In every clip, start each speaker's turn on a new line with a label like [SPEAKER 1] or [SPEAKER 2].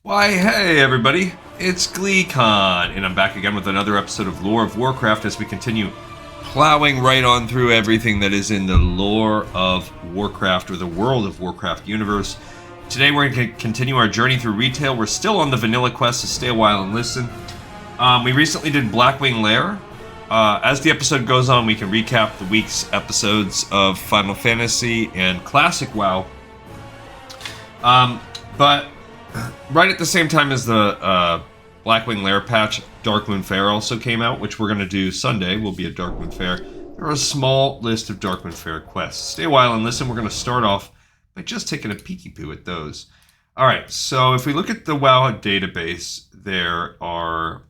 [SPEAKER 1] Why, hey everybody, it's GleeCon, and I'm back again with another episode of Lore of Warcraft as we continue plowing right on through everything that is in the Lore of Warcraft, or the World of Warcraft universe. Today we're going to continue our journey through retail. We're still on the vanilla quest, so stay a while and listen. We recently did Blackwing Lair. As the episode goes on, we can recap the week's episodes of Final Fantasy and Classic WoW. But right at the same time as the Blackwing Lair patch, Darkmoon Faire also came out, which we're going to do Sunday. Will be a Darkmoon Faire. There are a small list of Darkmoon Faire quests. Stay a while and listen. We're going to start off by just taking a peeky-poo at those. Alright, so if we look at the WoW database, there are...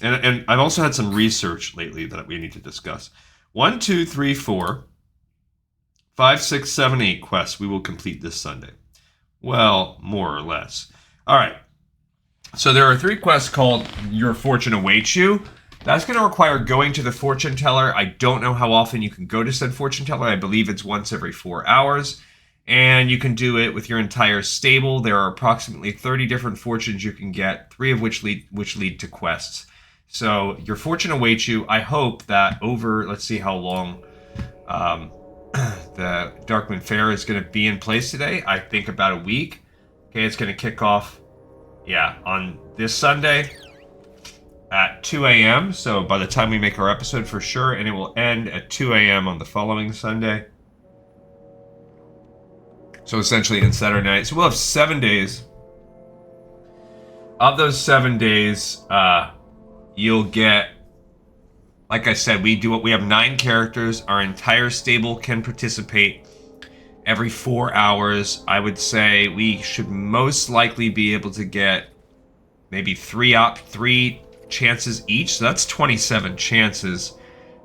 [SPEAKER 1] And I've also had some research lately that we need to discuss. 1, 2, 3, 4, 5, 6, 7, 8 quests we will complete this Sunday. Well, more or less. Alright, so there are 3 quests called Your Fortune Awaits You. That's going to require going to the fortune teller. I don't know how often you can go to said fortune teller. I believe it's once every 4 hours. And you can do it with your entire stable. There are approximately 30 different fortunes you can get, 3 of which lead to quests. So your fortune awaits you. I hope that over, let's see how long the Darkmoon Faire is going to be in place today. I think about a week. Okay, it's going to kick off, on this Sunday at 2 a.m. So by the time we make our episode for sure, and it will end at 2 a.m. on the following Sunday. So essentially in Saturday night. So we'll have 7 days. Of those 7 days, you'll get, like I said, we have 9 characters. Our entire stable can participate every 4 hours. I would say we should most likely be able to get maybe 3 chances each. So that's 27 chances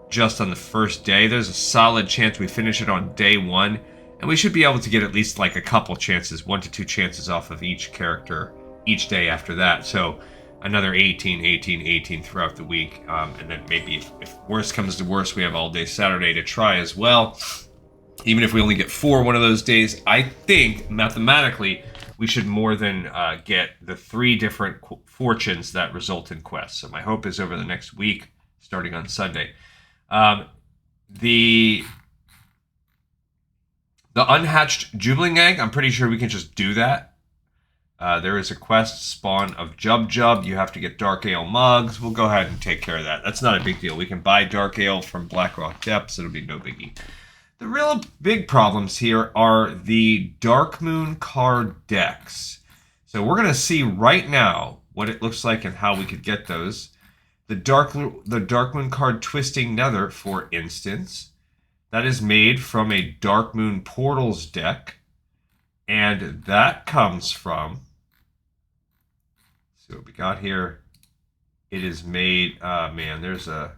[SPEAKER 1] just on the first day. There's a solid chance we finish it on day 1. And we should be able to get at least like a couple chances, 1 to 2 chances off of each character each day after that. So another 18 throughout the week. And then maybe if worse comes to worse, we have all day Saturday to try as well. Even if we only get 4 one of those days, I think mathematically we should more than get the 3 different fortunes that result in quests. So my hope is over the next week, starting on Sunday. The unhatched Jubiling Egg, I'm pretty sure we can just do that. There is a quest, Spawn of Jub Jub. You have to get Dark Ale mugs. We'll go ahead and take care of that. That's not a big deal. We can buy Dark Ale from Blackrock Depths. It'll be no biggie. The real big problems here are the Darkmoon card decks. So we're going to see right now what it looks like and how we could get those. The Darkmoon card Twisting Nether, for instance. That is made from a Darkmoon Portals deck. And that comes from... Let's see what we got here. It is made... there's a...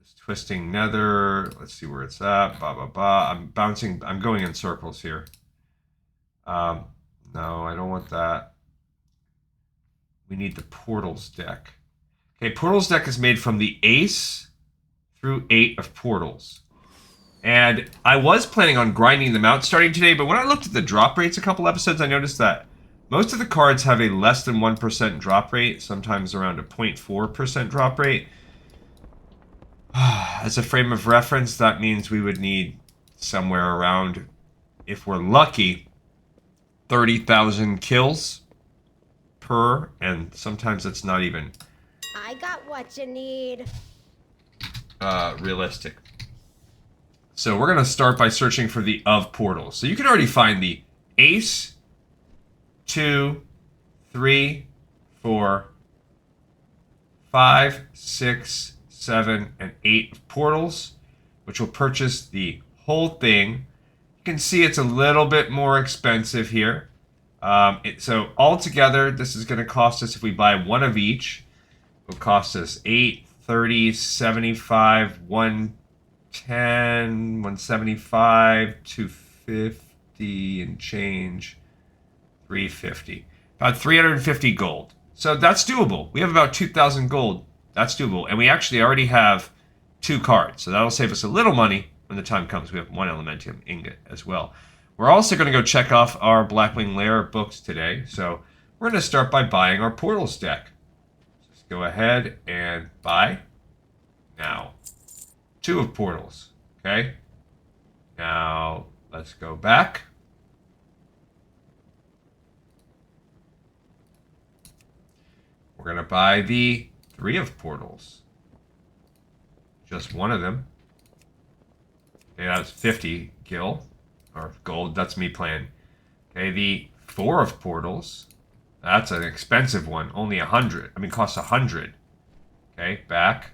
[SPEAKER 1] This Twisting Nether. Let's see where it's at. I'm going in circles here. No, I don't want that. We need the Portals deck. Okay, Portals deck is made from the Ace through 8 of Portals. And I was planning on grinding them out starting today, but when I looked at the drop rates a couple episodes, I noticed that most of the cards have a less than 1% drop rate, sometimes around a 0.4% drop rate. As a frame of reference, that means we would need somewhere around, if we're lucky, 30,000 kills per, and sometimes it's not even...
[SPEAKER 2] I got what you need.
[SPEAKER 1] Realistic. So we're going to start by searching for the of portals. So you can already find the Ace, 2, 3, 4, 5, 6, 7, and 8 of portals, which will purchase the whole thing. You can see it's a little bit more expensive here. So altogether, this is going to cost us, if we buy 1 of each, it will cost us 8, 30, 75, 110, 175, 250 and change, 350. About 350 gold. So that's doable. We have about 2,000 gold. That's doable. And we actually already have 2 cards. So that'll save us a little money when the time comes. We have 1 Elementium ingot as well. We're also going to go check off our Blackwing Lair books today. So we're going to start by buying our Portals deck. Just go ahead and buy. Now, 2 of Portals. Okay. Now, let's go back. We're going to buy the 3 of Portals. Just one of them. Okay, that's 50 gil. Or gold. That's me playing. Okay, the 4 of Portals. That's an expensive one. Only 100. I mean, costs 100. Okay, back.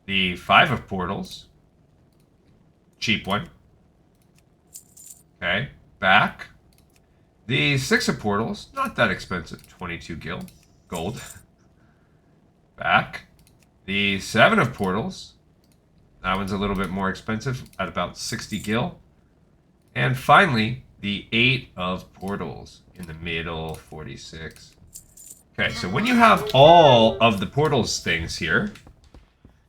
[SPEAKER 1] The 5 of Portals. Cheap one. Okay, back. The 6 of Portals. Not that expensive. 22 gil. Gold. Back. The 7 of Portals. That one's a little bit more expensive at about 60 gil. And finally, the 8 of Portals in the middle, 46. Okay, so when you have all of the Portals things here,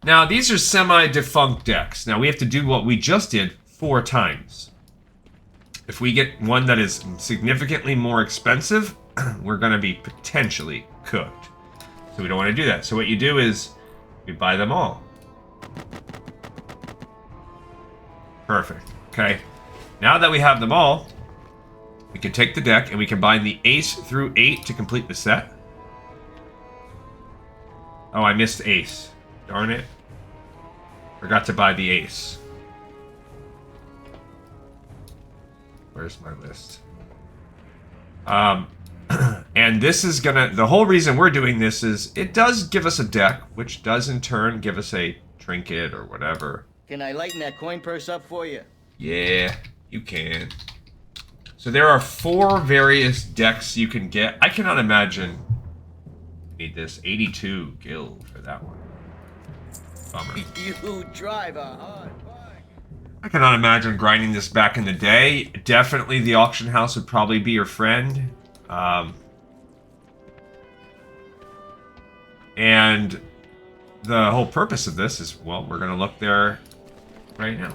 [SPEAKER 1] now these are semi-defunct decks. Now we have to do what we just did 4 times. If we get one that is significantly more expensive, we're going to be potentially cooked. So we don't want to do that. So what you do is we buy them all. Perfect. Okay. Now that we have them all, we can take the deck and we combine the ace through 8 to complete the set. Oh, I missed ace. Darn it. Forgot to buy the ace. Where's my list? And this is gonna... The whole reason we're doing this is it does give us a deck, which does in turn give us a trinket or whatever.
[SPEAKER 3] Can I lighten that coin purse up for you?
[SPEAKER 1] Yeah, you can. So there are 4 various decks you can get. I cannot imagine... Need this 82 gil for that one. Bummer.
[SPEAKER 3] You drive a hard bargain.
[SPEAKER 1] I cannot imagine grinding this back in the day. Definitely the auction house would probably be your friend. And the whole purpose of this is, well, we're going to look there right now.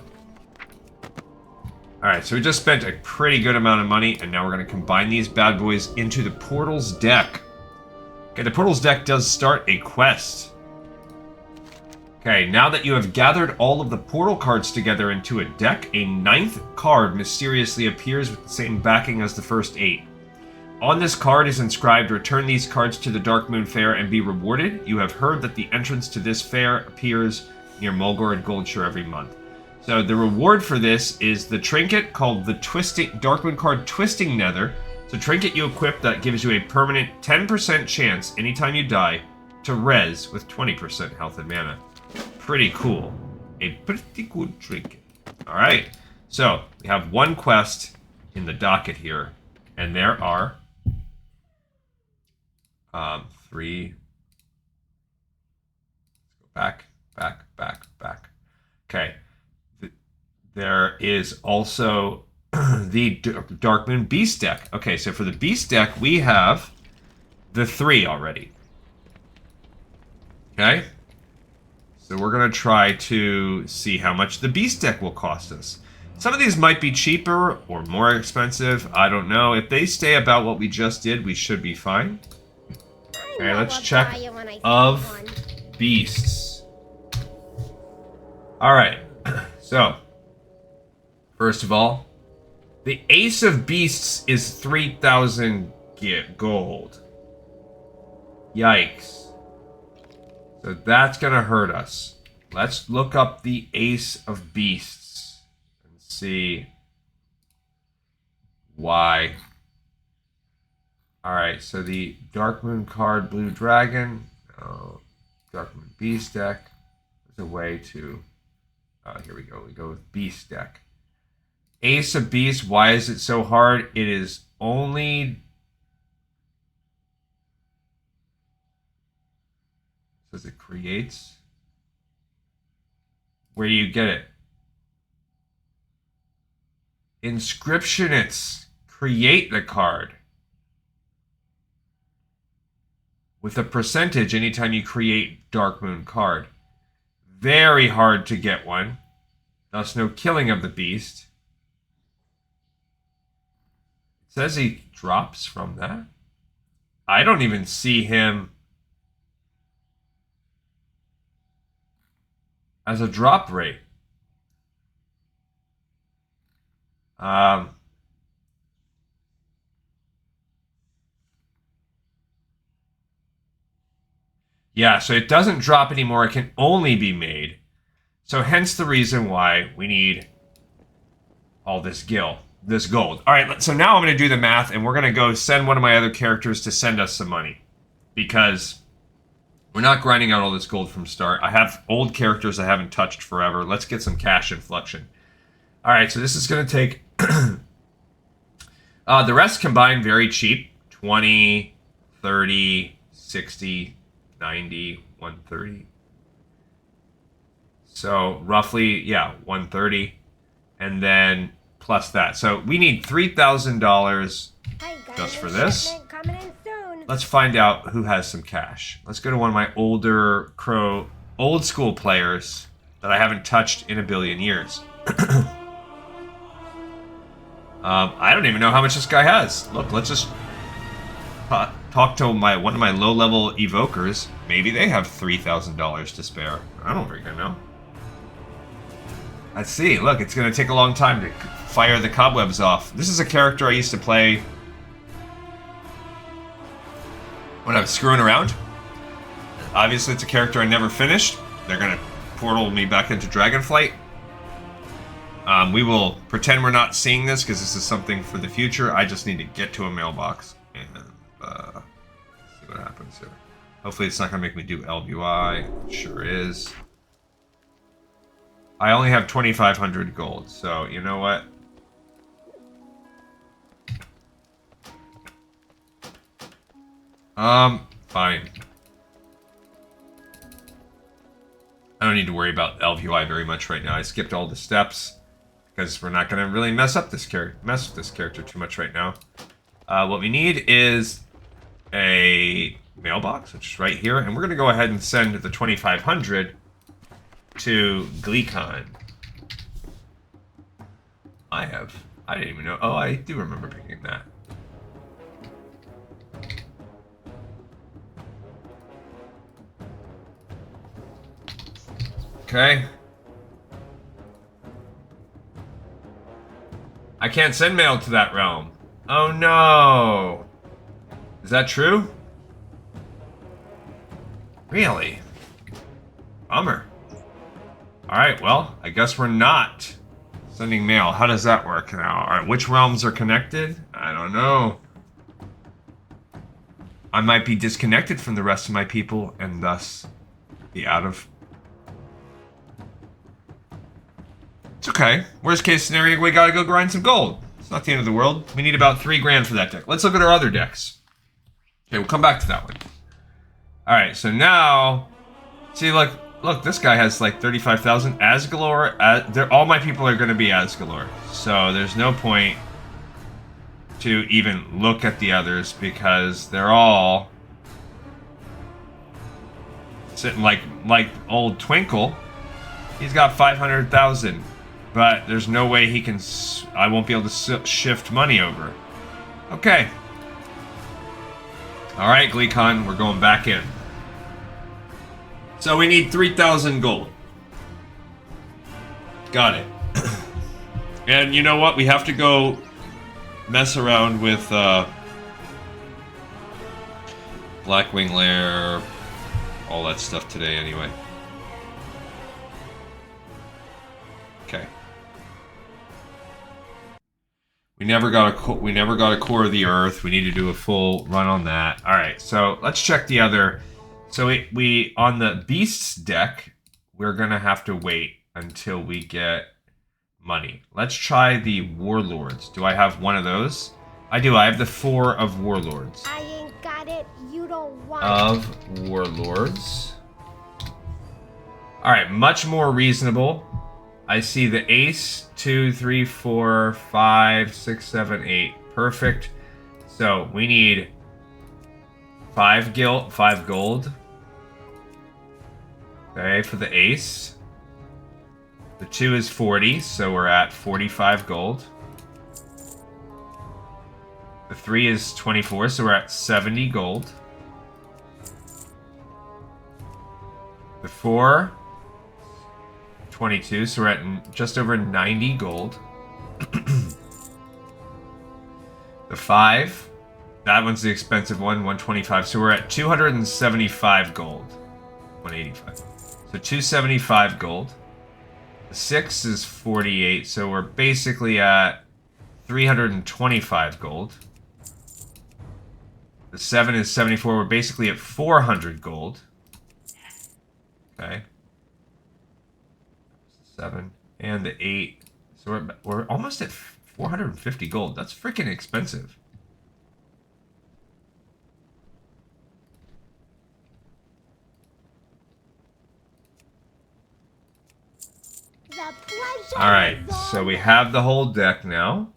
[SPEAKER 1] Alright, so we just spent a pretty good amount of money, and now we're going to combine these bad boys into the Portals deck. Okay, the Portals deck does start a quest. Okay, now that you have gathered all of the Portal cards together into a deck, a 9th card mysteriously appears with the same backing as the first 8. On this card is inscribed, return these cards to the Darkmoon Fair and be rewarded. You have heard that the entrance to this fair appears near Mulgore and Goldshire every month. So the reward for this is the trinket called the Darkmoon card Twisting Nether. It's a trinket you equip that gives you a permanent 10% chance anytime you die to res with 20% health and mana. Pretty cool. A pretty good trinket. Alright, so we have 1 quest in the docket here, and there are 3. Let's go back. Okay. There is also the Darkmoon Beast deck. Okay, so for the Beast deck, we have the 3 already. Okay? So we're going to try to see how much the Beast deck will cost us. Some of these might be cheaper or more expensive. I don't know. If they stay about what we just did, we should be fine. Okay, let's check of beasts. Alright, so first of all, the Ace of Beasts is 3,000 gold. Yikes. So that's gonna hurt us. Let's look up the Ace of Beasts and see why. Alright, so the Darkmoon card, Blue Dragon, Darkmoon Beast deck. There's a way to... here we go. We go with Beast deck. Ace of Beasts, why is it so hard? It is only... Says it creates. Where do you get it? Inscriptionists create the card. With a percentage anytime you create Darkmoon card. Very hard to get one. Thus no killing of the beast. Says he drops from that. I don't even see him as a drop rate. Yeah, so it doesn't drop anymore. It can only be made. So hence the reason why we need all this gold. All right, so now I'm going to do the math, and we're going to go send one of my other characters to send us some money. Because we're not grinding out all this gold from start. I have old characters I haven't touched forever. Let's get some cash inflection. All right, so this is going to take... the rest combined very cheap. 20, 30, 60, 90, 130. So roughly, yeah, 130. And then plus that. So we need $3,000 just for this.
[SPEAKER 2] Coming in soon.
[SPEAKER 1] Let's find out who has some cash. Let's go to one of my older old school players that I haven't touched in a billion years. I don't even know how much this guy has. Look, let's just talk to one of my low-level evokers. Maybe they have $3,000 to spare. I don't freaking know. Let's see. Look, it's going to take a long time to fire the cobwebs off. This is a character I used to play when I was screwing around. Obviously, it's a character I never finished. They're going to portal me back into Dragonflight. We will pretend we're not seeing this because this is something for the future. I just need to get to a mailbox and see what happens here. Hopefully it's not going to make me do LBY. It sure is. I only have 2,500 gold, so you know what? Fine. I don't need to worry about LVI very much right now. I skipped all the steps because we're not going to really mess with this character too much right now. What we need is a mailbox, which is right here, and we're going to go ahead and send the 2,500 to Gleekon. I didn't even know. Oh, I do remember picking that. Okay. I can't send mail to that realm. Oh no. Is that true? Really? Bummer. Alright, well, I guess we're not sending mail. How does that work now? Alright, which realms are connected? I don't know. I might be disconnected from the rest of my people and thus be out of... It's okay. Worst case scenario, we gotta go grind some gold. It's not the end of the world. We need about 3 grand for that deck. Let's look at our other decks. Okay, we'll come back to that one. Alright, so now... See, look, this guy has like 35,000. Asgalore, all my people are going to be Asgalore. So there's no point to even look at the others because they're all sitting like old Twinkle. He's got 500,000, but there's no way he can. I won't be able to shift money over. Okay. All right, Gleekon, we're going back in. So we need 3,000 gold. Got it. And you know what? We have to go mess around with Blackwing Lair, all that stuff today anyway. Okay. We never got a core of the earth. We need to do a full run on that. All right. So let's check the other. So we on the Beasts deck, we're going to have to wait until we get money. Let's try the Warlords. Do I have one of those? I do. I have the 4 of Warlords.
[SPEAKER 2] I ain't got it. You don't want
[SPEAKER 1] of Warlords. All right, much more reasonable. I see the Ace, 2, 3, 4, 5, 6, 7, 8. Perfect. So we need 5 gold. Okay, for the Ace. The 2 is 40, so we're at 45 gold. 3 is 24, so we're at 70 gold. The 4, 22, so we're at just over 90 gold. The 5, that one's the expensive one, 125, so we're at 275 gold. 185. So 275 gold. The 6 is 48, so we're basically at 325 gold. The 7 is 74, we're basically at 400 gold. Okay. 7 and the 8, so we're almost at 450 gold. That's freaking expensive. Alright, so we have the whole deck now.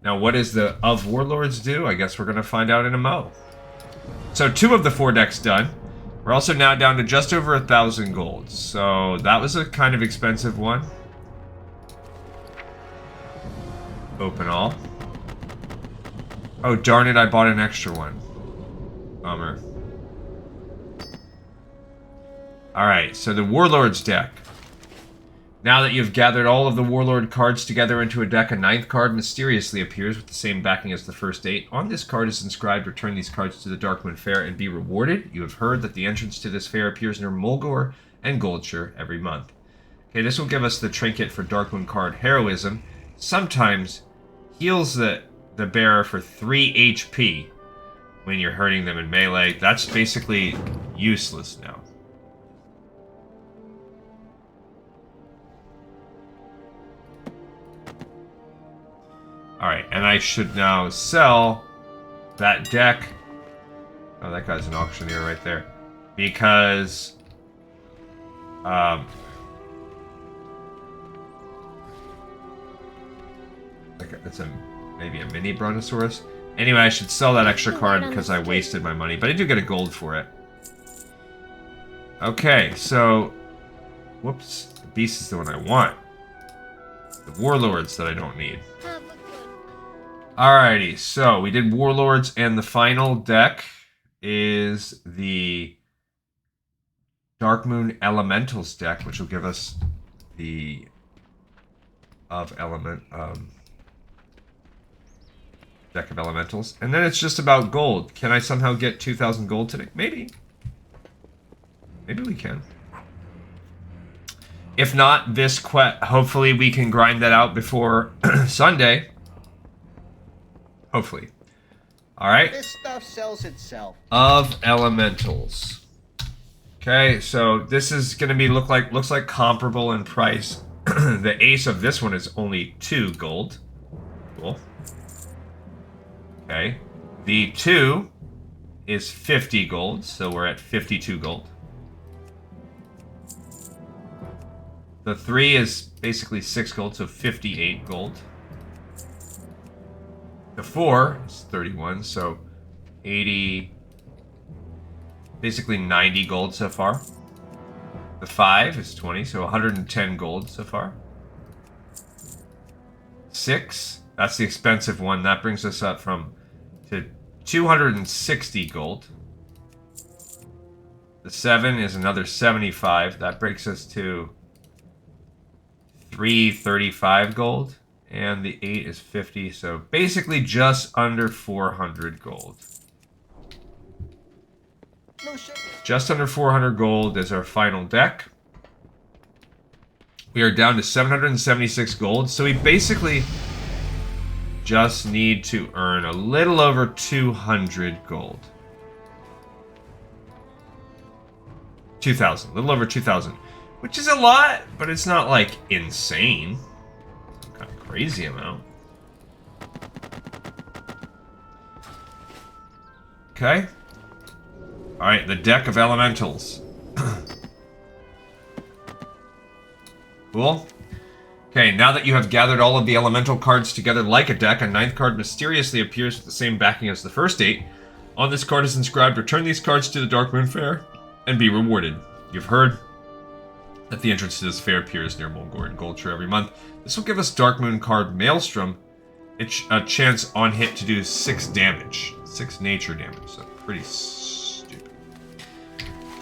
[SPEAKER 1] Now what does the Of Warlords do? I guess we're going to find out in a mo. So 2 of the 4 decks done. We're also now down to just over 1,000 gold. So that was a kind of expensive one. Open all. Oh darn it, I bought an extra one. Bummer. Alright, so the Warlords deck. Now that you've gathered all of the Warlord cards together into a deck, a 9th card mysteriously appears with the same backing as the first 8. On this card is inscribed, return these cards to the Darkmoon Fair and be rewarded. You have heard that the entrance to this fair appears near Mulgore and Goldshire every month. Okay, this will give us the trinket for Darkmoon card Heroism. Sometimes heals the bearer for 3 HP when you're hurting them in melee. That's basically useless now. Alright, and I should now sell that deck. Oh, that guy's an auctioneer right there. Because... it's maybe a mini Brontosaurus. Anyway, I should sell that extra card because I wasted my money. But I do get a gold for it. Okay, so... Whoops. The beast is the one I want. The Warlords that I don't need. Alrighty, so we did Warlords, and the final deck is the Darkmoon Elementals deck, which will give us the deck of Elementals. And then it's just about gold. Can I somehow get 2,000 gold today? Maybe. Maybe we can. If not, this hopefully we can grind that out before Sunday. Hopefully. Alright.
[SPEAKER 3] This stuff sells itself.
[SPEAKER 1] Of Elementals. Okay, so this is gonna be looks like comparable in price. The ace of this one is only 2 gold. Cool. Okay. The 2 is 50 gold, so we're at 52 gold. The 3 is basically 6 gold, so 58 gold. The 4 is 31, so 80, basically 90 gold so far. The 5 is 20, so 110 gold so far. 6, that's the expensive one. That brings us up to 260 gold. The 7 is another 75. That brings us to 335 gold. And the 8 is 50, so basically just under 400 gold.
[SPEAKER 3] No sugar.
[SPEAKER 1] Just under 400 gold is our final deck. We are down to 776 gold, so we basically just need to earn a little over 200 gold. 2,000, a little over 2,000, which is a lot, but it's not like insane. Crazy amount. Okay. Alright, the deck of Elementals. Cool. Okay, now that you have gathered all of the Elemental cards together like a deck, a 9th card mysteriously appears with the same backing as the first 8. On this card is inscribed, return these cards to the Darkmoon Fair and be rewarded. You've heard that the entrance to this fair appears near Mulgore and Goldshire every month. This will give us Darkmoon card Maelstrom it's a chance on hit to do 6 damage. 6 nature damage, so pretty stupid.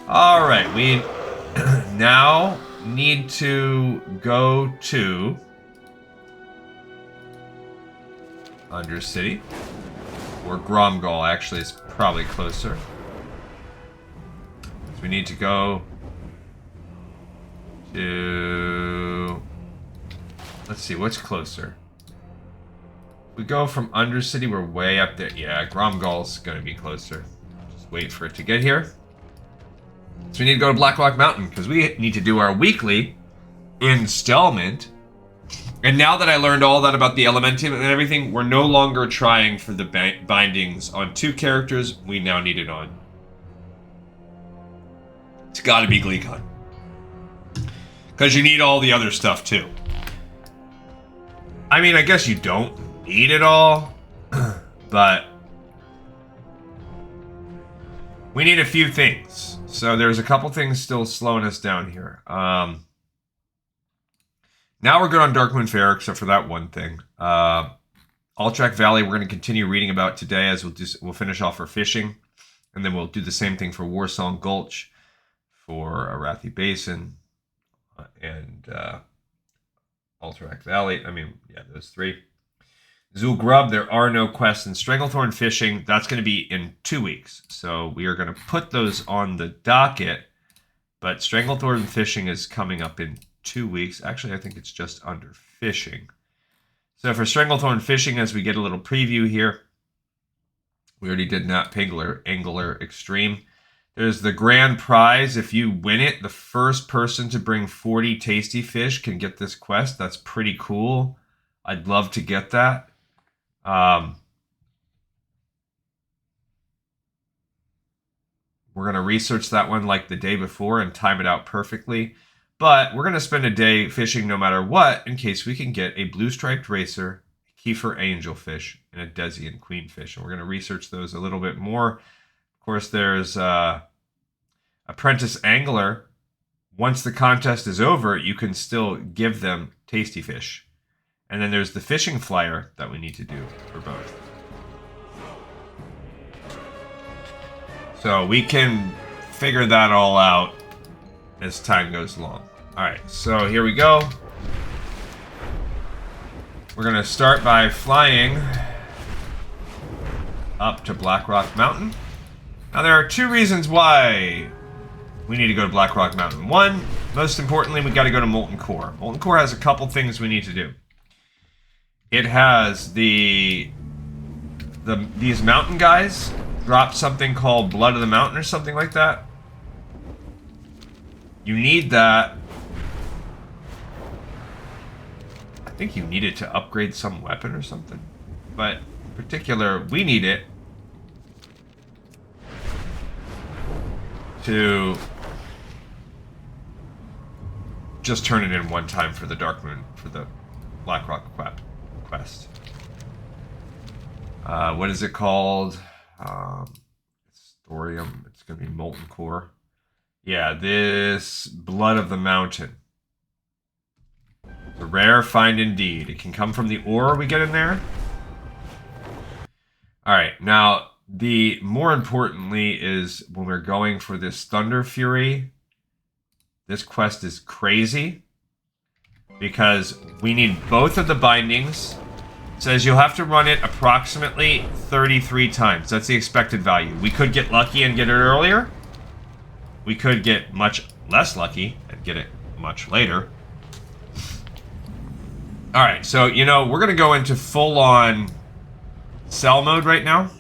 [SPEAKER 1] Alright, we now need to go to Undercity. Or Gromgal, actually, is probably closer. So we need to go to... Let's see, what's closer? We go from Undercity, we're way up there. Yeah, Gromgal's gonna be closer. Just wait for it to get here. So we need to go to Blackrock Mountain, because we need to do our weekly installment. And now that I learned all that about the Elementum and everything, we're no longer trying for the bindings on 2 characters. We now need it on. It's gotta be Gleekon. Because you need all the other stuff, too. I mean, I guess you don't need it all, but we need a few things. So there's a couple things still slowing us down here. Now we're good on Darkmoon Fair, except for that one thing. Alterac Valley, we're going to continue reading about today as we'll finish off our fishing. And then we'll do the same thing for Warsong Gulch, for Arathi Basin, and Alterac Valley. I mean, yeah, those 3. Zulgrub, there are no quests in Stranglethorn Fishing. That's going to be in 2 weeks. So we are going to put those on the docket. But Stranglethorn Fishing is coming up in 2 weeks. Actually, I think it's just under fishing. So for Stranglethorn Fishing, as we get a little preview here, we already did Nat Angler Extreme. There's the grand prize. If you win it, the first person to bring 40 tasty fish can get this quest. That's pretty cool. I'd love to get that. We're going to research that one like the day before and time it out perfectly. But we're going to spend a day fishing no matter what in case we can get a blue striped racer, Kiefer angelfish, and a Desian queenfish. And we're going to research those a little bit more. Of course, there's Apprentice Angler. Once the contest is over, you can still give them tasty fish. And then there's the fishing flyer that we need to do for both. So we can figure that all out as time goes along. Alright, so here we go. We're going to start by flying up to Blackrock Mountain. Now there are 2 reasons why we need to go to Blackrock Mountain. One, most importantly, we got to go to Molten Core. Molten Core has a couple things we need to do. It has these mountain guys drop something called Blood of the Mountain or something like that. You need that. I think you need it to upgrade some weapon or something. But in particular, we need it to just turn it in one time for the Darkmoon, for the Blackrock quest. What is it called? Thorium. It's going to be Molten Core. Yeah, this Blood of the Mountain. It's a rare find indeed. It can come from the ore we get in there. Alright, now, more importantly is when we're going for this Thunder Fury, this quest is crazy because we need both of the bindings. It says you'll have to run it approximately 33 times. That's the expected value. We could get lucky and get it earlier. We could get much less lucky and get it much later. Alright, so, you know, we're going to go into full-on cell mode right now.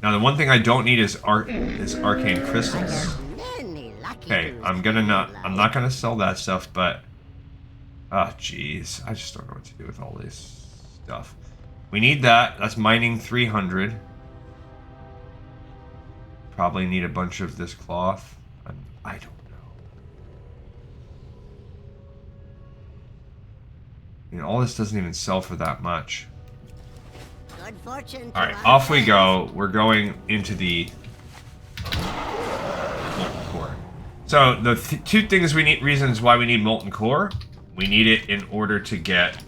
[SPEAKER 1] Now, the one thing I don't need is arcane crystals. Okay, I'm not gonna sell that stuff, but oh jeez, I just don't know what to do with all this stuff. We need that. That's mining 300. Probably need a bunch of this cloth. I don't know. I mean, all this doesn't even sell for that much.
[SPEAKER 4] Good fortune.
[SPEAKER 1] All right, off we go. We're going into the Molten Core. So the 2 things we need, reasons why we need Molten Core. We need it in order to get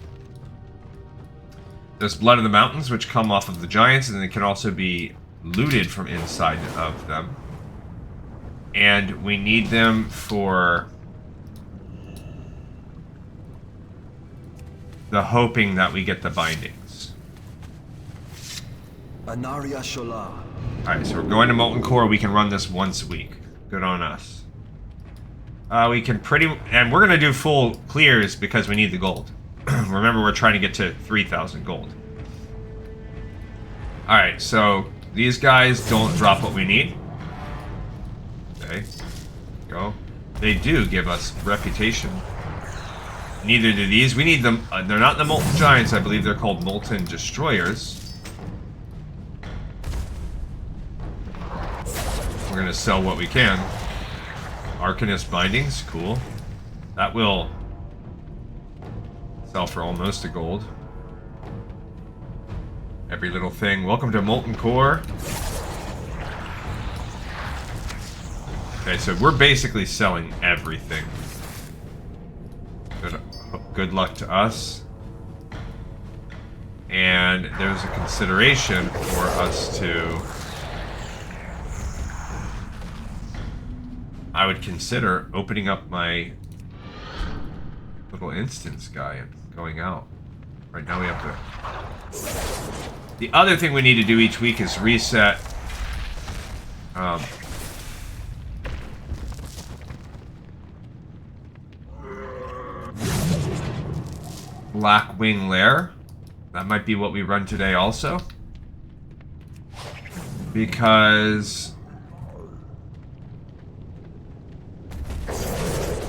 [SPEAKER 1] There's blood of the mountains, which come off of the giants, and they can also be looted from inside of them. And we need them for the hoping that we get the bindings.
[SPEAKER 5] Anaria Shola.
[SPEAKER 1] Alright, so we're going to Molten Core. We can run this once a week. Good on us. We can and we're going to do full clears because we need the gold. Remember, we're trying to get to 3,000 gold. Alright, so these guys don't drop what we need. Okay. Go. They do give us reputation. Neither do these. We need them. They're not the Molten Giants. I believe they're called Molten Destroyers. We're going to sell what we can. Arcanist Bindings. Cool. That will sell for almost a gold. Every little thing. Welcome to Molten Core. Okay, so we're basically selling everything. Good luck to us. And there's a consideration for us to... I would consider opening up my little instance guy and going out. Right now we have to... The other thing we need to do each week is reset... Blackwing Lair. That might be what we run today also. Because...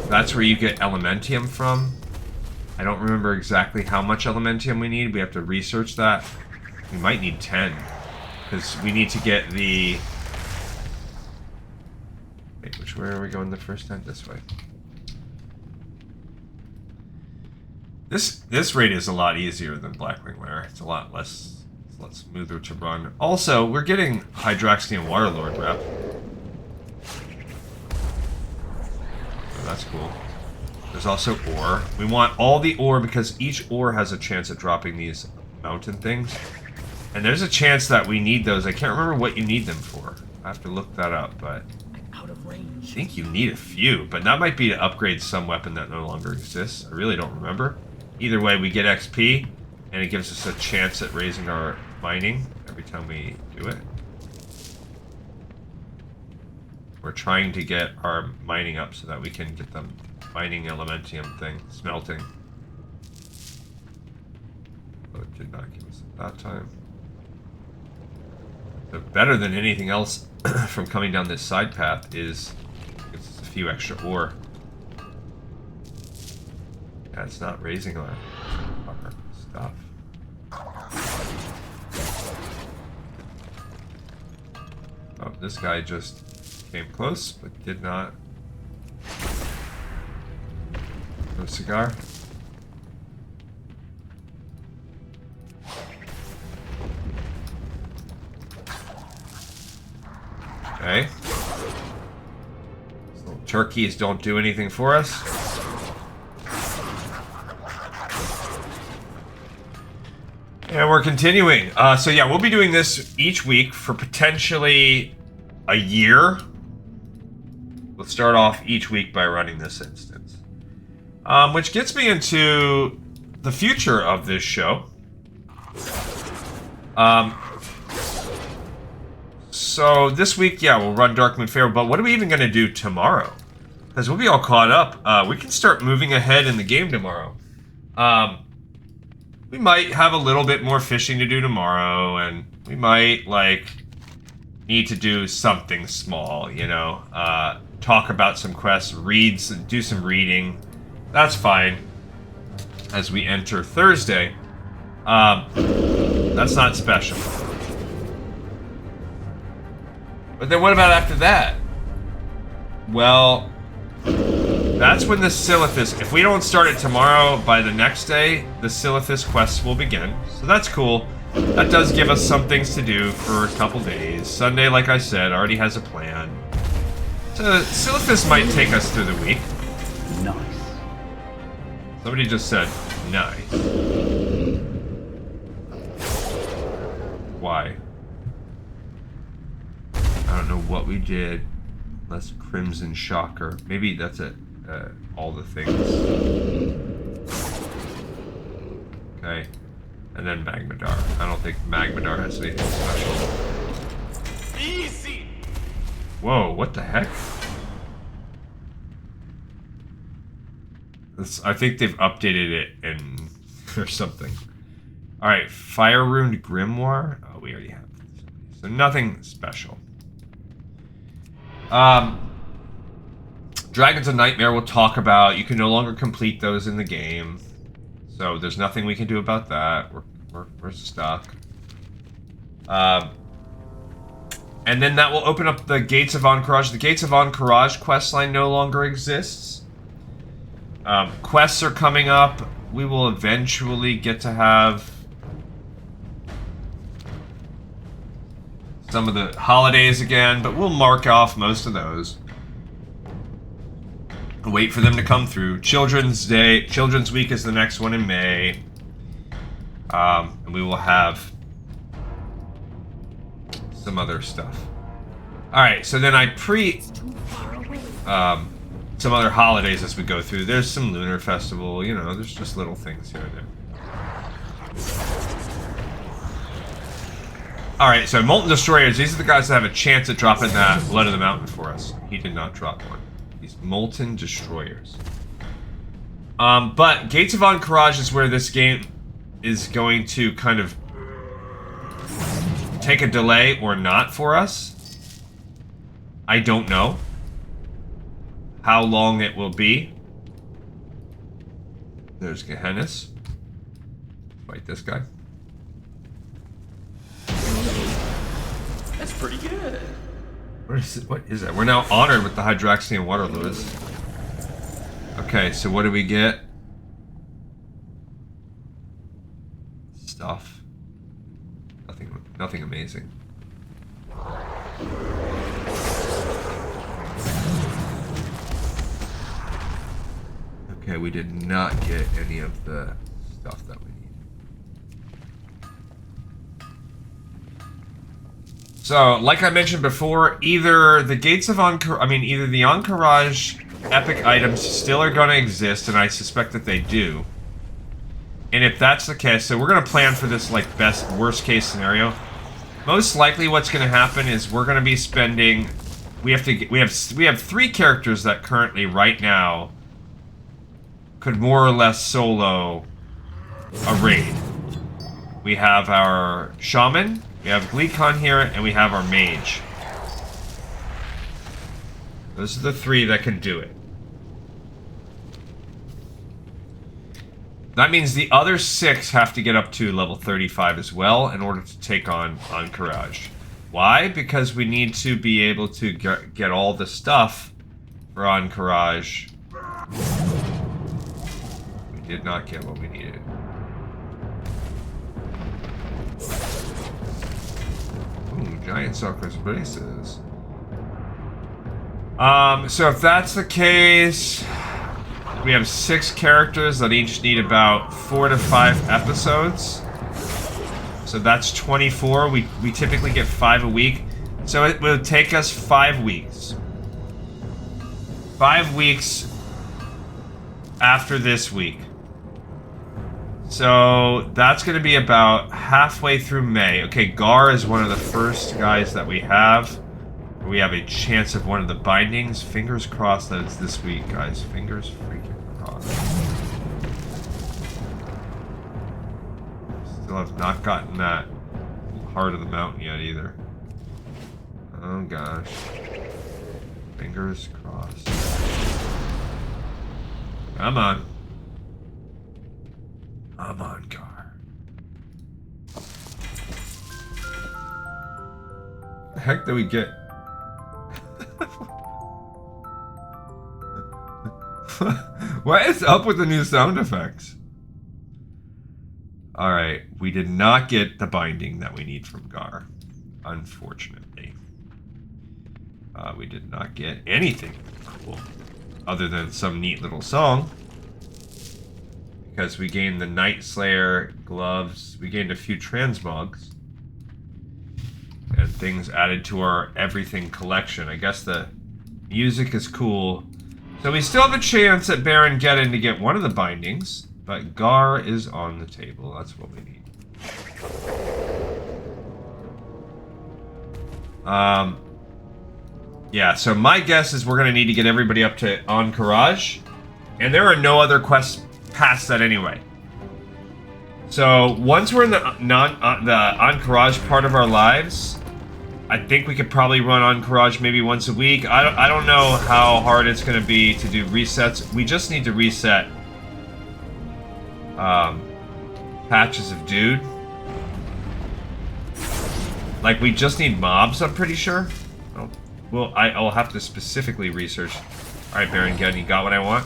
[SPEAKER 1] that's where you get Elementium from. I don't remember exactly how much Elementium we need. We have to research that. We might need 10. Because we need to get the... Wait, which way are we going the first time? This way. This raid is a lot easier than Blackwing Lair. It's a lot smoother to run. Also, we're getting Hydraxian Waterlord rep. So that's cool. There's also ore. We want all the ore because each ore has a chance at dropping these mountain things. And there's a chance that we need those. I can't remember what you need them for. I have to look that up, but
[SPEAKER 5] Out of range.
[SPEAKER 1] I think you need a few. But that might be to upgrade some weapon that no longer exists. I really don't remember. Either way, we get XP, and it gives us a chance at raising our mining every time we do it. We're trying to get our mining up so that we can get the mining Elementium thing, smelting. But it did not give us at that time. So better than anything else from coming down this side path is gives us a few extra ore. Yeah, it's not raising our stuff. Oh, this guy just came close, but did not. No cigar. Okay. These little turkeys don't do anything for us. And we're continuing. So yeah, we'll be doing this each week for potentially a year. We'll start off each week by running this instance. Which gets me into the future of this show. So this week, yeah, we'll run Darkmoon Pharaoh, but what are we even going to do tomorrow? Because we'll be all caught up. We can start moving ahead in the game tomorrow. We might have a little bit more fishing to do tomorrow, and we might, like, need to do something small, you know? Talk about some quests, do some reading. That's fine. As we enter Thursday. That's not special. But then what about after that? Well, that's when the Silithus, if we don't start it tomorrow, by the next day, the Silithus quests will begin. So that's cool. That does give us some things to do for a couple days. Sunday, like I said, already has a plan. So Silithus might take us through the week.
[SPEAKER 5] Nice.
[SPEAKER 1] Somebody just said, nice. why. I don't know what we did. Less Crimson Shocker. Maybe that's it. All the things. Okay. And then Magmadar. I don't think Magmadar has anything special. Easy! Whoa, what the heck? I think they've updated it and or something. Alright, Fire Ruined Grimoire. Oh, we already have this. So nothing special. Dragons of Nightmare we'll talk about. You can no longer complete those in the game. So there's nothing we can do about that. We're stuck. And then that will open up the Gates of Encourage. The Gates of Encourage questline no longer exists. Quests are coming up. We will eventually get to have some of the holidays again, but we'll mark off most of those. Wait for them to come through. Children's Day, Children's Week is the next one in May. And we will have some other stuff. Alright, so then I some other holidays as we go through. There's some Lunar Festival, you know, there's just little things here and there. Alright, so Molten Destroyers, these are the guys that have a chance at dropping that Blood of the Mountain for us. He did not drop one. These Molten Destroyers. But Gates of Encourage is where this game is going to kind of take a delay or not for us. I don't know how long it will be. There's Gehennis. Fight this guy.
[SPEAKER 5] That's pretty good.
[SPEAKER 1] What is it? What is that? We're now honored with the Hydraxian Water Lilies. Okay, so what do we get? Stuff. Nothing amazing. Okay, we did not get any of the stuff that we need. So, like I mentioned before, either the Gates of either the Encourage epic items still are going to exist, and I suspect that they do. And if that's the case, so we're going to plan for this, like, worst case scenario. Most likely what's going to happen is we're going to be spending... We have 3 characters that currently, right now, could more or less solo a raid. We have our Shaman, we have Gleekon here, and we have our Mage. Those are the 3 that can do it. That means the other 6 have to get up to level 35 as well in order to take on Encourage. Why? Because we need to be able to get all the stuff for Encourage. We did not get what we needed. Ooh, Giant Sucker's Braces. So if that's the case... We have 6 characters that each need about 4 to 5 episodes. So that's 24. We typically get 5 a week. So it will take us 5 weeks. 5 weeks after this week. So that's going to be about halfway through May. Okay, Gar is one of the first guys that we have. We have a chance of one of the bindings. Fingers crossed that it's this week, guys. Fingers freaking crossed. Still have not gotten that Heart of the Mountain yet either. Oh gosh. Fingers crossed. Come on. Come on, Gar. What the heck did we get? What is up with the new sound effects? Alright, we did not get the binding that we need from Gar, unfortunately. We did not get anything cool, other than some neat little song. Because we gained the Night Slayer gloves, we gained a few transmogs. things added to our everything collection. I guess the music is cool. So we still have a chance at Baron Geddon to get one of the bindings, but Gar is on the table. That's what we need. Yeah, so my guess is we're going to need to get everybody up to Encourage, and there are no other quests past that anyway. So once we're in the Encourage part of our lives, I think we could probably run Encourage maybe once a week. I don't know how hard it's going to be to do resets. We just need to reset patches of Dude. Like, we just need mobs, I'm pretty sure. Oh, well, I'll have to specifically research. Alright, Baron Geddon, you got what I want?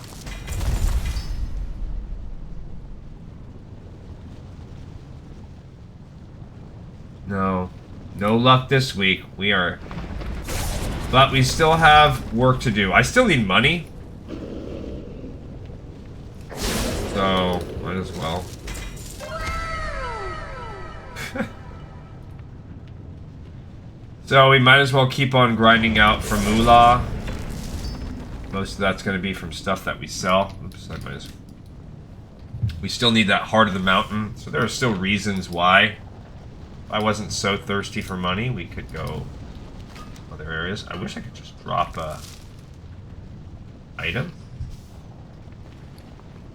[SPEAKER 1] No. No luck this week. We are... But we still have work to do. I still need money. So, might as well. So we might as well keep on grinding out for moolah. Most of that's going to be from stuff that we sell. Oops, I might as well. We still need that Heart of the Mountain, so there are still reasons why. If I wasn't so thirsty for money, we could go other areas. I wish I could just drop a item.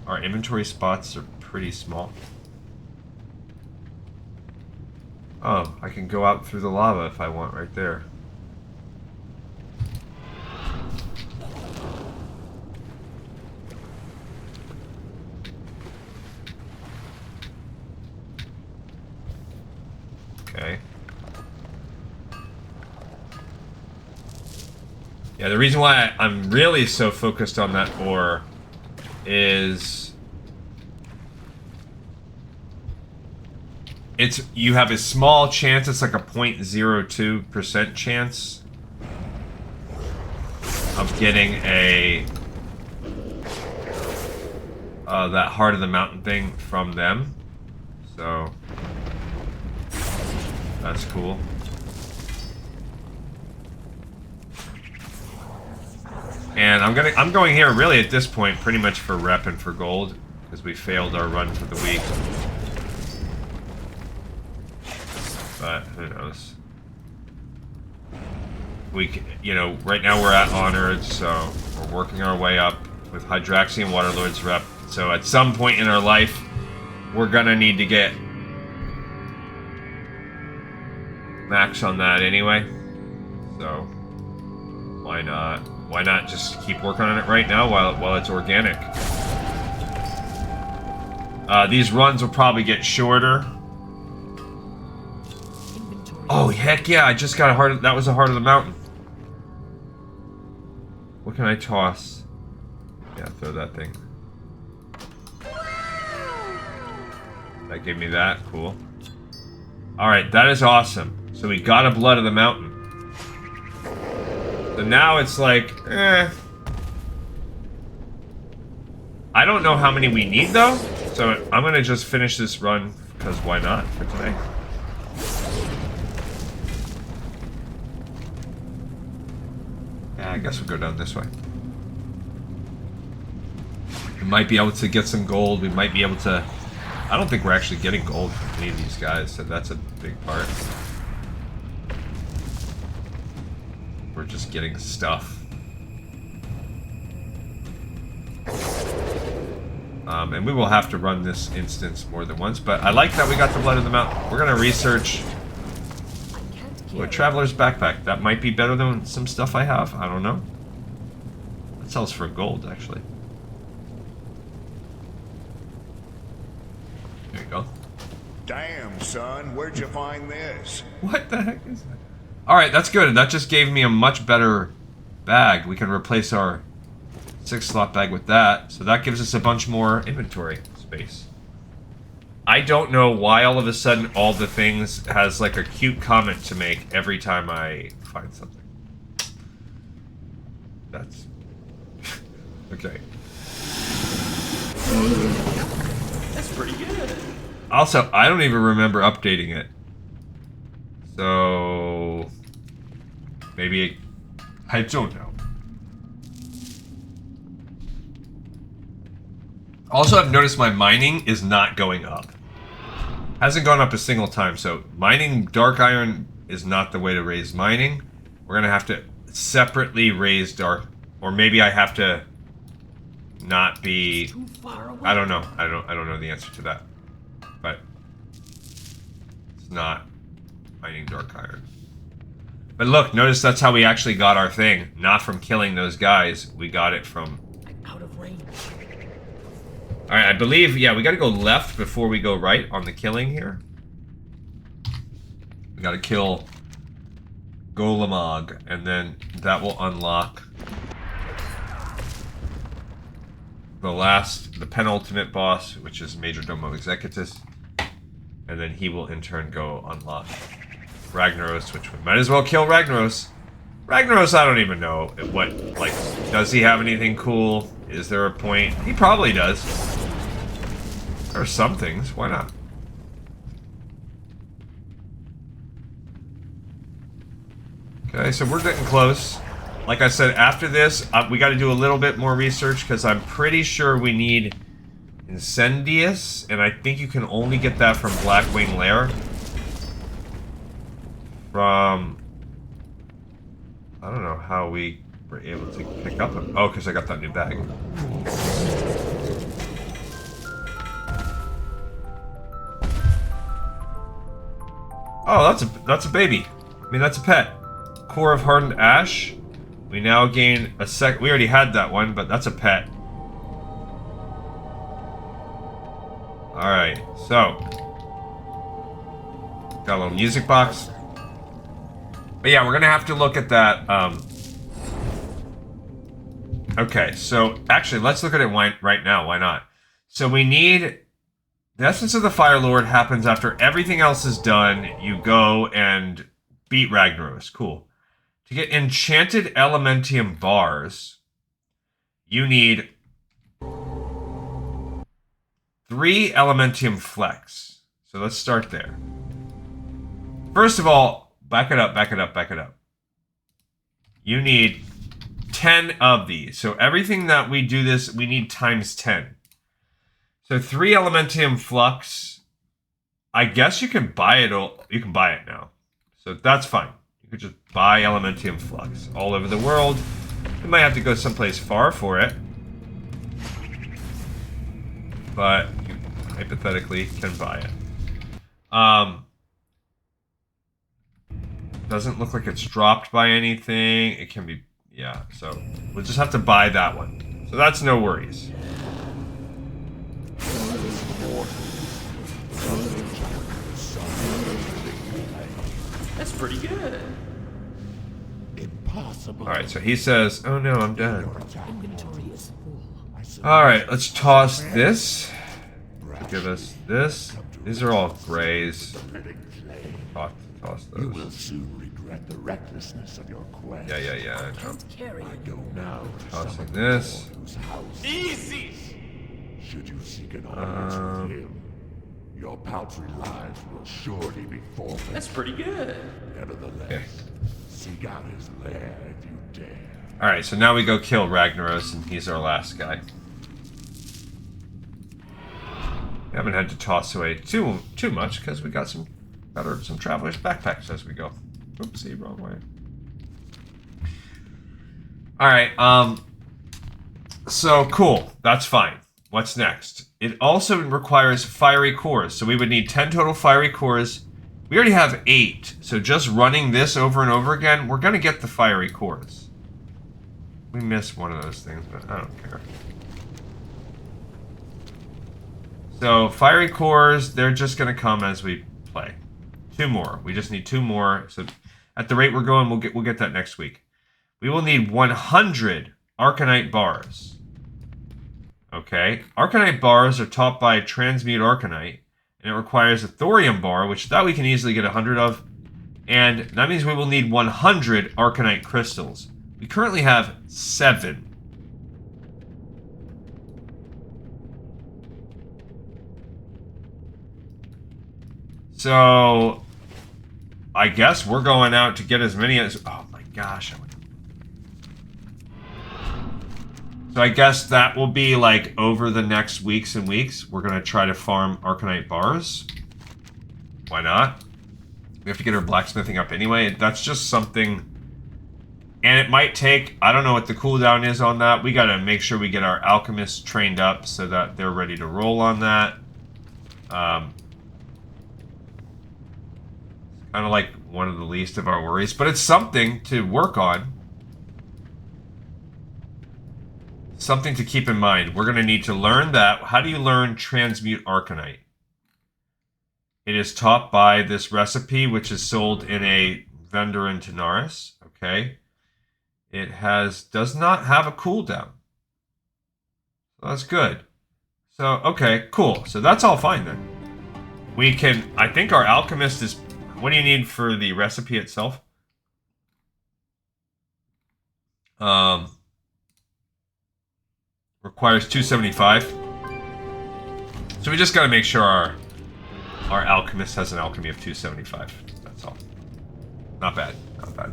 [SPEAKER 1] Our inventory spots are pretty small. Oh, I can go out through the lava if I want right there. Okay. Yeah, the reason why I'm really so focused on that ore is you have a small chance, it's like a 0.02% chance of getting a that Heart of the Mountain thing from them. So that's cool. And I'm going here really at this point pretty much for rep and for gold, because we failed our run for the week. But who knows? You know, right now we're at Honored, so we're working our way up with Hydraxian Waterlord's rep. So at some point in our life, we're gonna need to get max on that anyway. So why not? Why not just keep working on it right now while it's organic? These runs will probably get shorter. Oh, heck yeah, I just got a Heart of... That was a Heart of the Mountain. What can I toss? Yeah, throw that thing. That gave me that. Cool. Alright, that is awesome. So we got a Blood of the Mountain. So now it's like, I don't know how many we need, though. So I'm going to just finish this run, because why not, for today. I guess we'll go down this way. We might be able to get some gold. We might be able to... I don't think we're actually getting gold from any of these guys, so that's a big part. We're just getting stuff. And we will have to run this instance more than once, but I like that we got the Blood of the Mountain. We're going to research... Oh, a Traveler's Backpack. That might be better than some stuff I have. I don't know. That sells for gold, actually. There you go.
[SPEAKER 6] Damn, son, where'd you find this?
[SPEAKER 1] What the heck is that? Alright, that's good. That just gave me a much better bag. We can replace our 6-slot bag with that. So that gives us a bunch more inventory space. I don't know why all of a sudden all the things has like a cute comment to make every time I find something. That's... okay.
[SPEAKER 5] That's pretty good.
[SPEAKER 1] Also, I don't even remember updating it. So... Maybe I don't know. Also, I've noticed my mining is not going up. Hasn't gone up a single time, so mining dark iron is not the way to raise mining. We're gonna have to separately raise dark, or maybe I have to not be.
[SPEAKER 5] Too far away.
[SPEAKER 1] I don't know. I don't know the answer to that, but it's not mining dark iron. But look, notice that's how we actually got our thing. Not from killing those guys. We got it from.
[SPEAKER 5] I'm out of range.
[SPEAKER 1] All right, I believe, yeah, we got to go left before we go right on the killing here. We got to kill Golemog, and then that will unlock the penultimate boss, which is Major Domo Executus, and then he will in turn go unlock Ragnaros, which we might as well kill Ragnaros. Ragnaros, I don't even know what, like, does he have anything cool? Is there a point? He probably does. There are some things, why not? Okay, so we're getting close. Like I said, after this, we got to do a little bit more research because I'm pretty sure we need Incendius, and I think you can only get that from Blackwing Lair. From... I don't know how we were able to pick up him. Oh, because I got that new bag. Oh, that's a baby. I mean, that's a pet. Core of Hardened Ash. We now gain a we already had that one, but that's a pet. Alright, so. Got a little music box. But yeah, we're gonna have to look at that. Okay, so actually, let's look at it right now. Why not? So we need... The Essence of the Fire Lord happens after everything else is done. You go and beat Ragnaros. Cool. To get Enchanted Elementium bars, you need 3 Elementium Flex. So let's start there. First of all, back it up. You need 10 of these. So everything that we do this, we need times 10. So 3 Elementium Flux. I guess you can buy it. You can buy it now. So that's fine. You could just buy Elementium Flux all over the world. You might have to go someplace far for it. But you hypothetically can buy it. Doesn't look like it's dropped by anything. It can be, yeah. So we'll just have to buy that one. So that's no worries.
[SPEAKER 5] That's pretty good.
[SPEAKER 6] Impossible.
[SPEAKER 1] All right, so he says, "Oh no, I'm done."
[SPEAKER 5] Inventory is full.
[SPEAKER 1] All right, let's toss this. Give us this. These are all grays. Toss
[SPEAKER 6] You will
[SPEAKER 1] those.
[SPEAKER 6] soon regret the recklessness of your quest.
[SPEAKER 1] Yeah, I know.
[SPEAKER 5] Can't carry.
[SPEAKER 6] I go now to
[SPEAKER 1] Tossing
[SPEAKER 6] summon
[SPEAKER 1] this.
[SPEAKER 6] the Lord whose house.
[SPEAKER 5] Easy.
[SPEAKER 6] Should you seek an audience with him, your paltry lives will surely be forfeit.
[SPEAKER 5] That's pretty good.
[SPEAKER 6] Nevertheless,
[SPEAKER 1] Okay.
[SPEAKER 6] seek out his lair if you dare.
[SPEAKER 1] All right, so now we go kill Ragnaros, and he's our last guy. We haven't had to toss away too much because we got some traveler's backpacks as we go. Oopsie, wrong way. All right, so cool. That's fine. What's next? It also requires fiery cores, so we would need 10 total fiery cores. We already have 8, so just running this over and over again, we're gonna get the fiery cores. We missed one of those things, but I don't care. So fiery cores, they're just gonna come as we play. 2 more. We just need 2 more. So at the rate we're going, we'll get that next week. We will need 100 Arcanite bars. Okay, Arcanite bars are topped by Transmute Arcanite, and it requires a Thorium bar, which that we can easily get 100 of, and that means we will need 100 Arcanite crystals. We currently have 7. So, I guess we're going out to get as many as... Oh my gosh. So I guess that will be like over the next weeks and weeks. We're going to try to farm Arcanite bars. Why not? We have to get our blacksmithing up anyway. That's just something. And it might take, I don't know what the cooldown is on that. We got to make sure we get our alchemists trained up so that they're ready to roll on that. Kind of like one of the least of our worries, but it's something to work on. Something to keep in mind. We're going to need to learn that. How do you learn Transmute Arcanite? It is taught by this recipe, which is sold in a vendor in Tanaris. Okay. It does not have a cooldown. So that's good. So, okay, cool. So that's all fine then. We can, I think our alchemist is, what do you need for the recipe itself? Requires 275. So we just got to make sure our alchemist has an alchemy of 275. That's all. Not bad. Not bad.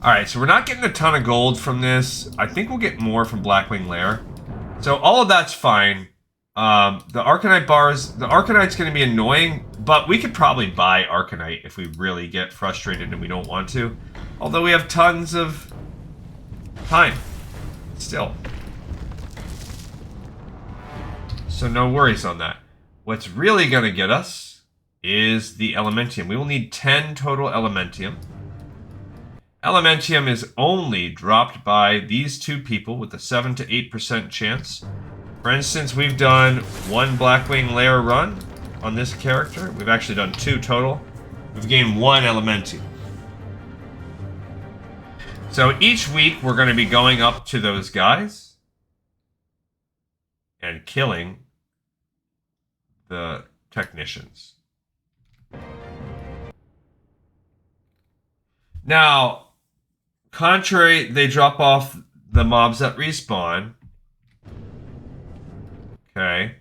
[SPEAKER 1] Alright, so we're not getting a ton of gold from this. I think we'll get more from Blackwing Lair. So all of that's fine. The Arcanite bars, the Arcanite's going to be annoying, but we could probably buy Arcanite if we really get frustrated and we don't want to. Although we have tons of time. Still. So no worries on that. What's really going to get us is the Elementium. We will need 10 total Elementium. Elementium is only dropped by these two people with a 7 to 8% chance. For instance, we've done one Blackwing Lair run on this character. We've actually done 2 total. We've gained 1 Elementium. So each week we're going to be going up to those guys and killing the technicians. Now, contrary, they drop off the mobs that respawn. Okay.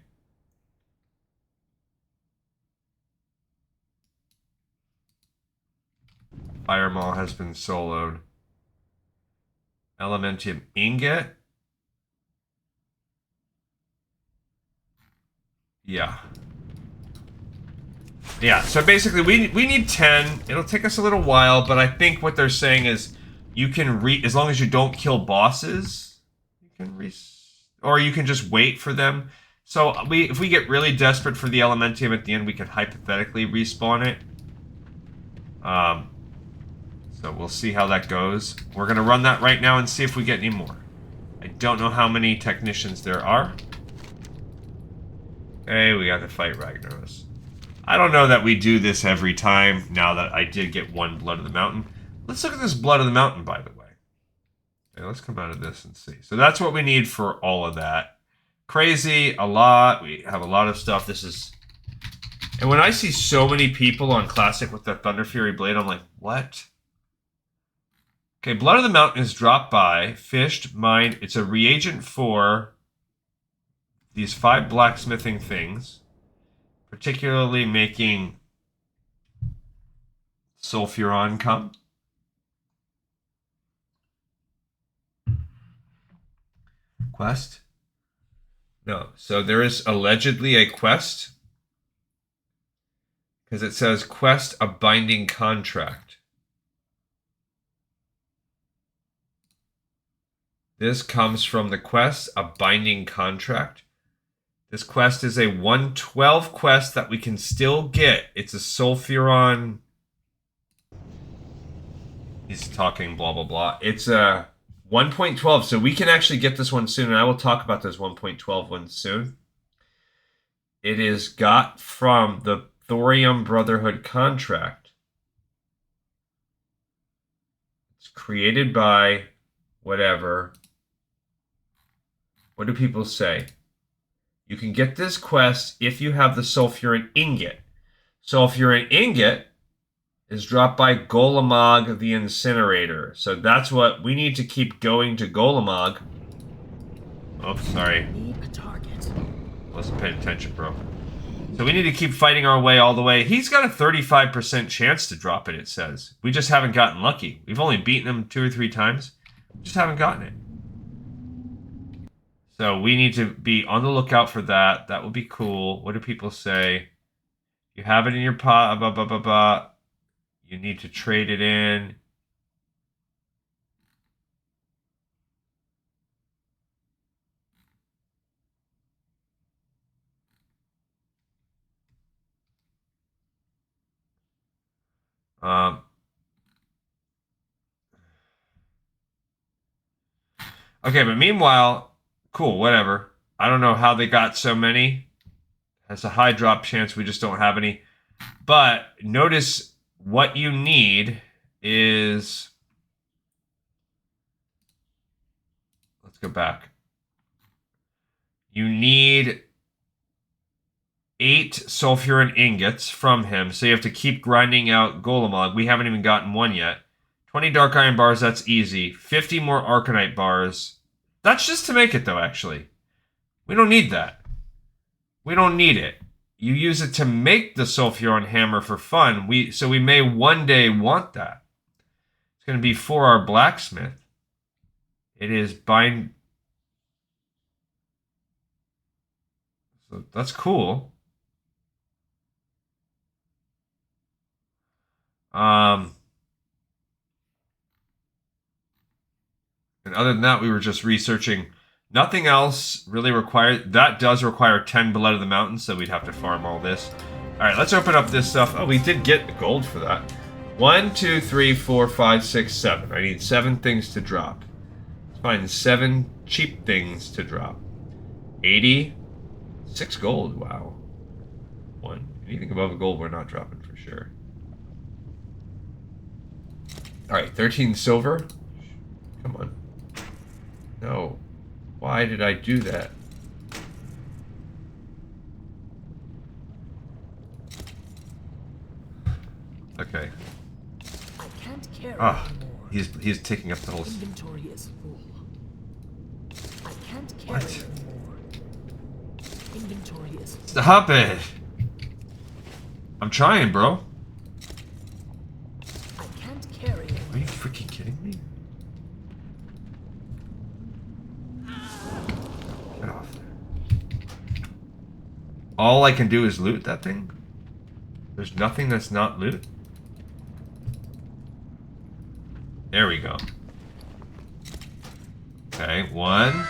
[SPEAKER 1] Fire Maul has been soloed. Elementium ingot. Yeah. Yeah, so basically we need 10. It'll take us a little while, but I think what they're saying is you can as long as you don't kill bosses, you can or you can just wait for them. So if we get really desperate for the Elementium at the end, we can hypothetically respawn it. So we'll see how that goes. We're going to run that right now and see if we get any more. I don't know how many technicians there are. Okay, we got to fight Ragnaros. I don't know that we do this every time, now that I did get 1 Blood of the Mountain. Let's look at this Blood of the Mountain, by the way. Okay, let's come out of this and see. So that's what we need for all of that. Crazy, a lot. We have a lot of stuff. This is... And when I see so many people on Classic with the Thunder Fury Blade, I'm like, what? Okay, Blood of the Mountain is dropped by, fished, mined. It's a reagent for these 5 blacksmithing things, particularly making Sulfuron come. Quest? No. So there is allegedly a quest, because it says quest a binding contract. This comes from the quest, a binding contract. This quest is a 112 quest that we can still get. It's a Sulfuron. He's talking blah, blah, blah. It's a 1.12, so we can actually get this one soon, and I will talk about those 1.12 ones soon. It is got from the Thorium Brotherhood contract. It's created by whatever. What do people say? You can get this quest if you have the Sulfuron Ingot. Sulfuron Ingot is dropped by Golemog the Incinerator. So that's what we need to keep going to Golemog. Oh, sorry.
[SPEAKER 5] Need a target.
[SPEAKER 1] Wasn't paying attention, bro. So we need to keep fighting our way all the way. He's got a 35% chance to drop it, it says. We just haven't gotten lucky. We've only beaten him 2 or 3 times. We just haven't gotten it. So we need to be on the lookout for that. That would be cool. What do people say? You have it in your pot. Blah, blah, blah, blah. You need to trade it in. Okay, but meanwhile, cool, whatever. I don't know how they got so many. Has a high drop chance, we just don't have any. But notice what you need is... Let's go back. You need 8 sulfuran ingots from him, so you have to keep grinding out Golemog. We haven't even gotten one yet. 20 dark iron bars, that's easy. 50 more arcanite bars. That's just to make it, though, actually. We don't need that. We don't need it. You use it to make the sulfuran hammer for fun. So we may one day want that. It's going to be for our blacksmith. It is bind... So that's cool. And other than that, we were just researching. Nothing else really required. That does require 10 Blood of the Mountain, so we'd have to farm all this. All right, let's open up this stuff. Oh, we did get the gold for that. 1, 2, 3, 4, 5, 6, 7. I need 7 things to drop. Let's find 7 cheap things to drop. 80. 6 gold. Wow. 1. Anything above a gold, we're not dropping for sure. All right, 13 silver. Come on. No. Why did I do that? Okay.
[SPEAKER 5] I can't carry
[SPEAKER 1] Ah,
[SPEAKER 5] anymore.
[SPEAKER 1] he's taking up the whole...
[SPEAKER 5] Inventory is full. I can't carry
[SPEAKER 1] What?
[SPEAKER 5] anymore. Inventory is full.
[SPEAKER 1] Stop it! I'm trying, bro.
[SPEAKER 5] I can't carry anymore.
[SPEAKER 1] Are you freaking kidding me? Get off there. All I can do is loot that thing? There's nothing that's not loot? There we go. Okay, 1.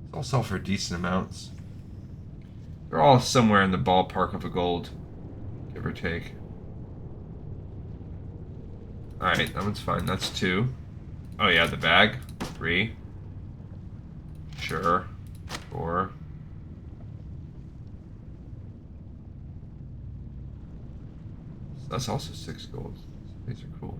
[SPEAKER 1] It's all sell for decent amounts. They're all somewhere in the ballpark of a gold, give or take. Alright, that one's fine. That's 2. Oh yeah, the bag. 3. Sure. 4. That's also 6 gold. These are cool.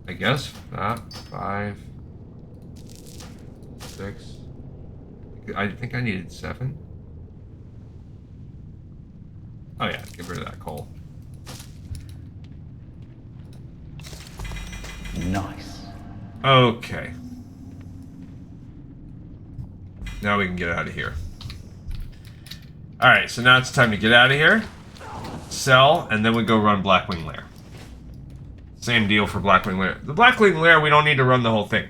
[SPEAKER 1] I guess that 5, 6. I think I needed 7. Oh yeah, get rid of that coal.
[SPEAKER 3] Nice.
[SPEAKER 1] Okay. Now we can get out of here. Alright, so now it's time to get out of here. Sell, and then we go run Blackwing Lair. Same deal for Blackwing Lair. The Blackwing Lair, we don't need to run the whole thing.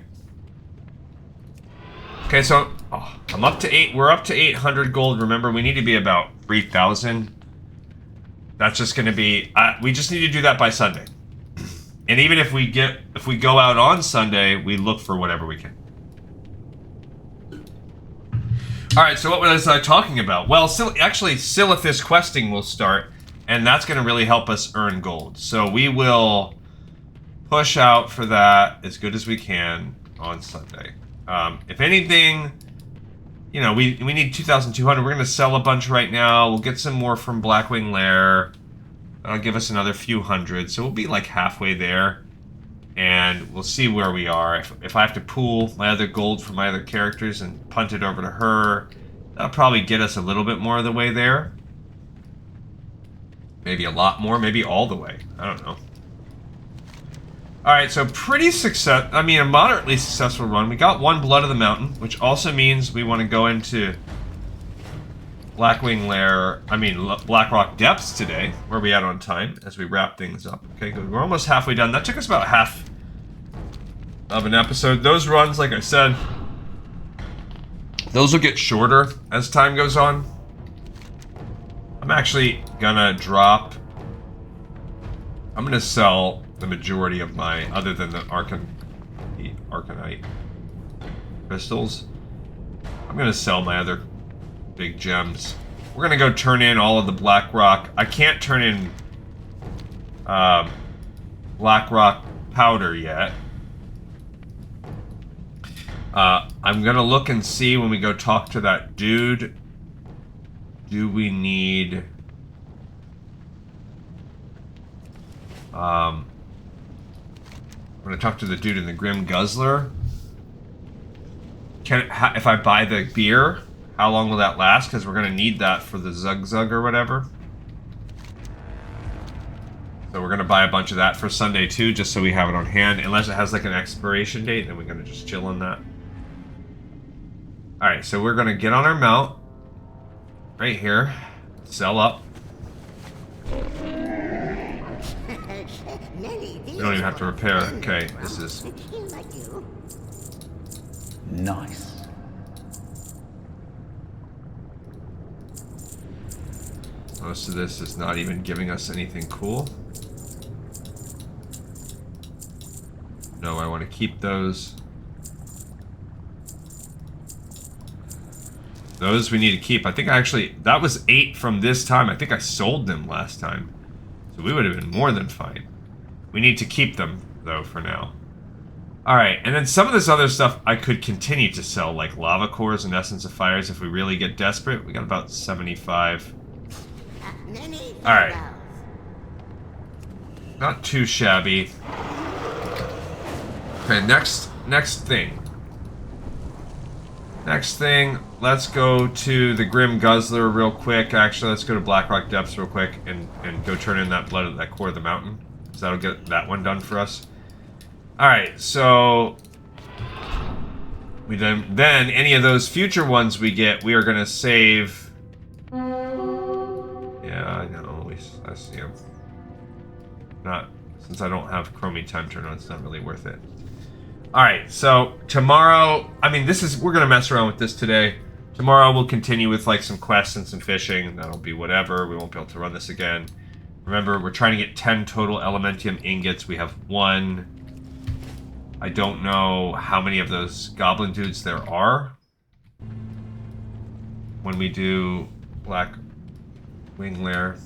[SPEAKER 1] Okay, so I'm up to 8. We're up to 800 gold. Remember, we need to be about 3,000. That's just going to be. We just need to do that by Sunday. And even if we go out on Sunday, we look for whatever we can. All right. So what was I talking about? Well, actually, Silithus questing will start, and that's going to really help us earn gold. So we will push out for that as good as we can on Sunday. If anything, you know, we need 2,200. We're going to sell a bunch right now. We'll get some more from Blackwing Lair. That'll give us another few hundred. So we'll be like halfway there. And we'll see where we are. If I have to pool my other gold from my other characters and punt it over to her, That'll probably get us a little bit more of the way there. Maybe a lot more, maybe all the way. I don't know. Alright, so a moderately successful run. We got one Blood of the Mountain, which also means we want to go into Blackrock Depths today. Where are we at on time as we wrap things up? Okay, good. We're almost halfway done. That took us about half of an episode. Those runs, like I said, those will get shorter as time goes on. I'm actually gonna sell the majority of my, other than the Arcanite crystals. I'm gonna sell my other big gems. We're gonna go turn in all of the Blackrock. I can't turn in Blackrock powder yet. I'm gonna look and see when we go talk to that dude. Do we need... I'm gonna talk to the dude in the Grim Guzzler. If I buy the beer, how long will that last? Because we're gonna need that for the Zug Zug or whatever. So we're gonna buy a bunch of that for Sunday too, just so we have it on hand. Unless it has like an expiration date, then we're gonna just chill on that. Alright, so we're gonna get on our mount. Right here. Sell up. We don't even have to repair. Okay, this is...
[SPEAKER 3] Nice.
[SPEAKER 1] Most of this is not even giving us anything cool. No, I want to keep those. Those we need to keep. I think that was 8 from this time. I think I sold them last time. So we would have been more than fine. We need to keep them, though, for now. Alright, and then some of this other stuff I could continue to sell, like lava cores and essence of fires if we really get desperate. We got about 75. Alright. Not too shabby. Okay, next thing. Next thing, let's go to the Grim Guzzler real quick. Actually, let's go to Blackrock Depths real quick and go turn in that blood of that core of the mountain. So that'll get that one done for us. Alright, so we then any of those future ones we get, we are gonna save. Yeah, I know, I see them. Since I don't have Chromie Time Turner, it's not really worth it. Alright, so tomorrow, we're gonna mess around with this today. Tomorrow we'll continue with like some quests and some fishing. That'll be whatever. We won't be able to run this again. Remember, we're trying to get 10 total Elementium ingots. We have 1. I don't know how many of those goblin dudes there are. When we do Black Wing Lair.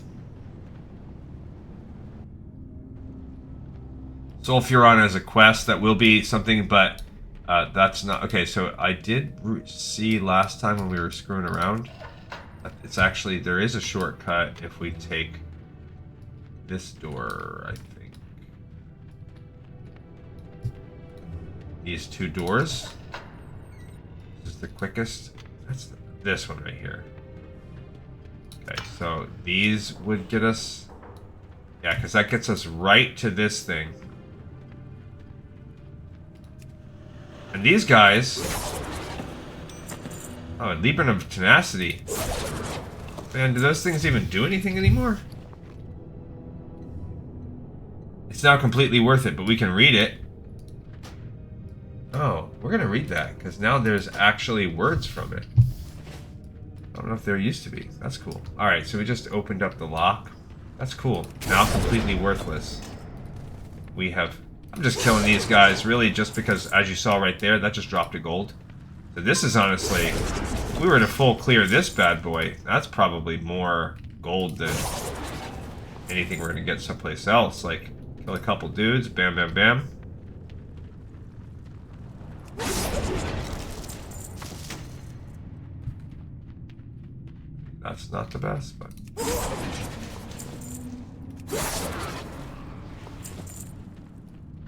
[SPEAKER 1] Sulfuron as a quest, that will be something, but that's not... Okay, so I did see last time when we were screwing around, it's actually, there is a shortcut if we take this door, I think. These 2 doors. This is the quickest. That's this one right here. Okay, so these would get us... Yeah, because that gets us right to this thing. And these guys... Oh, Leaping of Tenacity. Man, do those things even do anything anymore? It's now completely worth it, but we can read it. Oh, we're gonna read that, because now there's actually words from it. I don't know if there used to be. That's cool. Alright, so we just opened up the lock. That's cool. Now completely worthless. We have... I'm just killing these guys, really, just because, as you saw right there, that just dropped a gold. So this is honestly... If we were to full clear this bad boy, that's probably more gold than anything we're gonna get someplace else. Like, kill a couple dudes, bam, bam, bam. That's not the best, but...